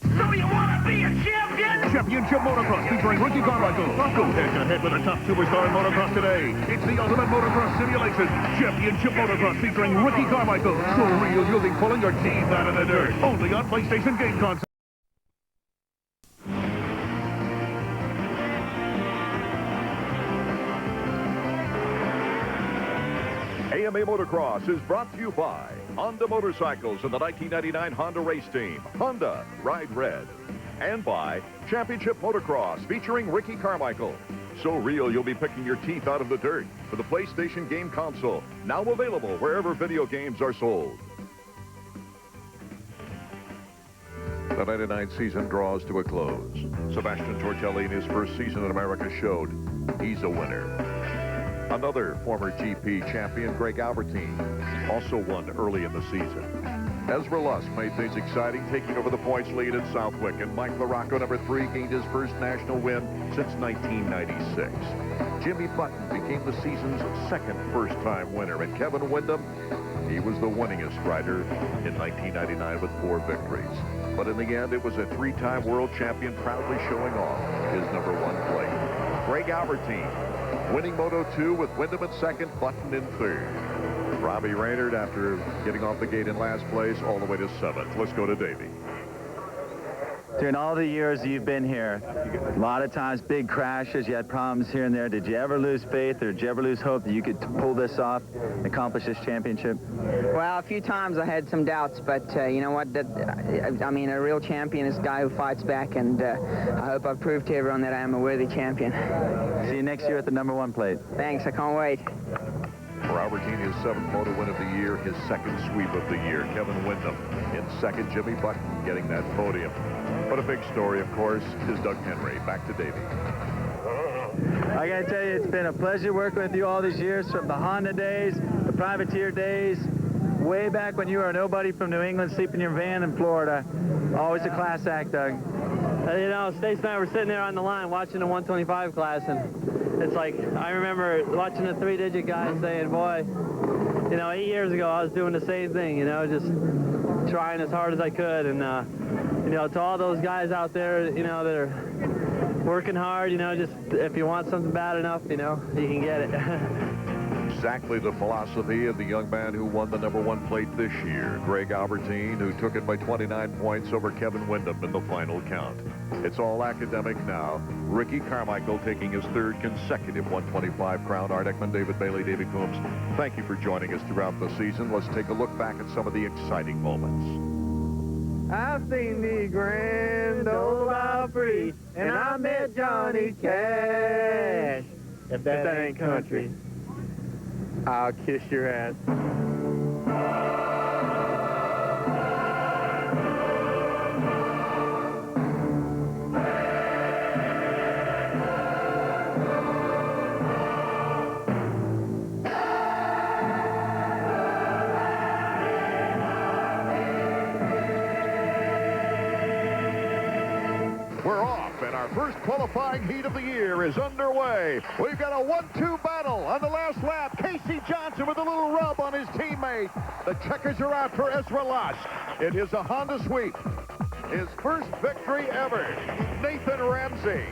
So you want to be a champion? Championship Motocross featuring Ricky Carmichael. Go head-to-head with a top superstar in motocross today. It's the ultimate motocross simulation. Championship Motocross featuring Ricky Carmichael. So real you'll be pulling your teeth out of the dirt. Only on PlayStation Game Console. AMA Motocross is brought to you by Honda Motorcycles and the 1999 Honda Race Team. Honda, ride red. And by Championship Motocross featuring Ricky Carmichael. So real you'll be picking your teeth out of the dirt for the PlayStation Game Console. Now available wherever video games are sold. The 99 season draws to a close. Sebastien Tortelli in his first season in America showed he's a winner. Another former GP champion, Greg Albertyn, also won early in the season. Ezra Lusk made things exciting, taking over the points lead at Southwick, and Mike LaRocco, number 3, gained his first national win since 1996. Jimmy Button became the season's second first-time winner, and Kevin Windham, he was the winningest rider in 1999 with 4 victories. But in the end, it was a 3-time world champion proudly showing off his number 1 plate. Greg Albertyn winning Moto 2 with Windham in second, Button in third. Robbie Reynard, after getting off the gate in last place, all the way to 7th. Let's go to Davey. During all the years you've been here, a lot of times big crashes, you had problems here and there. Did you ever lose faith, or did you ever lose hope that you could pull this off, accomplish this championship? Well, a few times I had some doubts, but you know what? I mean, a real champion is a guy who fights back, and I hope I've proved to everyone that I am a worthy champion. See you next year at the number 1 plate. Thanks, I can't wait. For Albertyn, his 7th moto win of the year, his 2nd sweep of the year. Kevin Windham in second, Jimmy Button getting that podium. But a big story, of course, is Doug Henry. Back to Davey. I got to tell you, it's been a pleasure working with you all these years, from the Honda days, the privateer days, way back when you were a nobody from New England sleeping in your van in Florida. Always a class act, Doug. You know, Stace and I were sitting there on the line watching the 125 class, and it's like, I remember watching the 3-digit guy saying, boy, you know, 8 years ago I was doing the same thing, you know, just trying as hard as I could. And, you know, to all those guys out there, you know, that are working hard, you know, just if you want something bad enough, you know, you can get it. Exactly the philosophy of the young man who won the number 1 plate this year, Greg Albertyn, who took it by 29 points over Kevin Windham in the final count. It's all academic now. Ricky Carmichael taking his 3rd consecutive 125 crown. Art Ekman, David Bailey, David Coombs, thank you for joining us throughout the season. Let's take a look back at some of the exciting moments. I've seen the Grand Ole Opry, and I met Johnny Cash. If that ain't country, I'll kiss your ass. We're off, and our first qualifying heat of the year is underway. We've got a 1-2 battle on the last lap. Casey Johnson with a little rub on his teammate. The checkers are out for Ezra Lusk. It is a Honda sweep. His first victory ever. Nathan Rams Lindsay.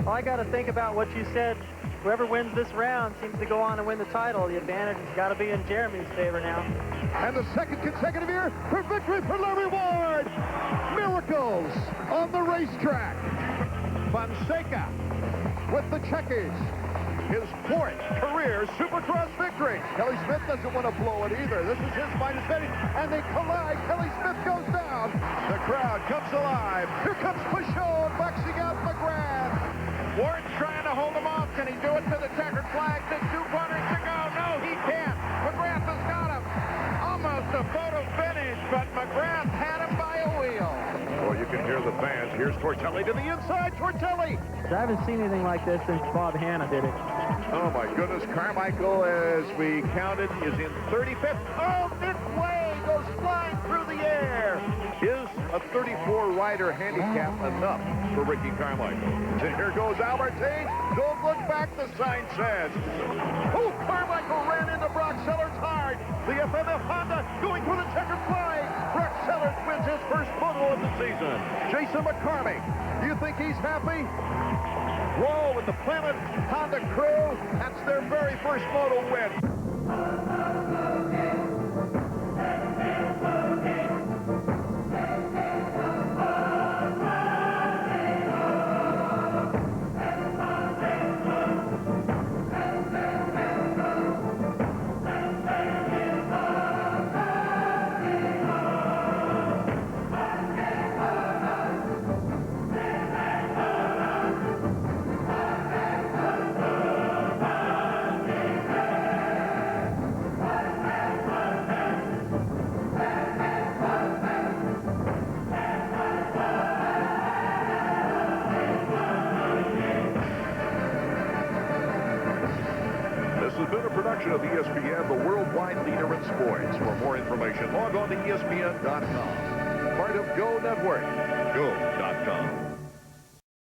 Well, I got to think about what you said. Whoever wins this round seems to go on and win the title. The advantage has got to be in Jeremy's favor now. And the second consecutive year for victory for Larry Ward. Miracles on the racetrack. Fonseca with the checkers. His fourth career Supercross victory. Kelly Smith doesn't want to blow it either. This is his minus 80, and they collide. Kelly Smith goes down. The crowd comes alive. Here comes Michaud boxing out McGrath. Ward's trying to hold him off. Can he do it to the checkered flag? Just 2 corners to go. No, he can't. McGrath has got him. Almost a photo finish, but McGrath had him by a wheel. Well, you can hear the fans. Here's Tortelli to the inside. Tortelli. I haven't seen anything like this since Bob Hanna did it. Oh, my goodness. Carmichael, as we counted, is in 35th. Oh, Nick Way goes flying through the air. Is a 34-rider handicap enough for Ricky Carmichael? And here goes Albertyn. Don't look back, the sign says. Oh, Carmichael ran into Brock Sellers hard. The FMF Honda going for the checkered flag. Brock Sellers wins his first moto of the season. Jason McCormick, do you think he's happy? Whoa, and the Planet Honda crew, that's their very first moto win. Of ESPN, the worldwide leader in sports. For more information, log on to ESPN.com. Part of Go Network. Go.com.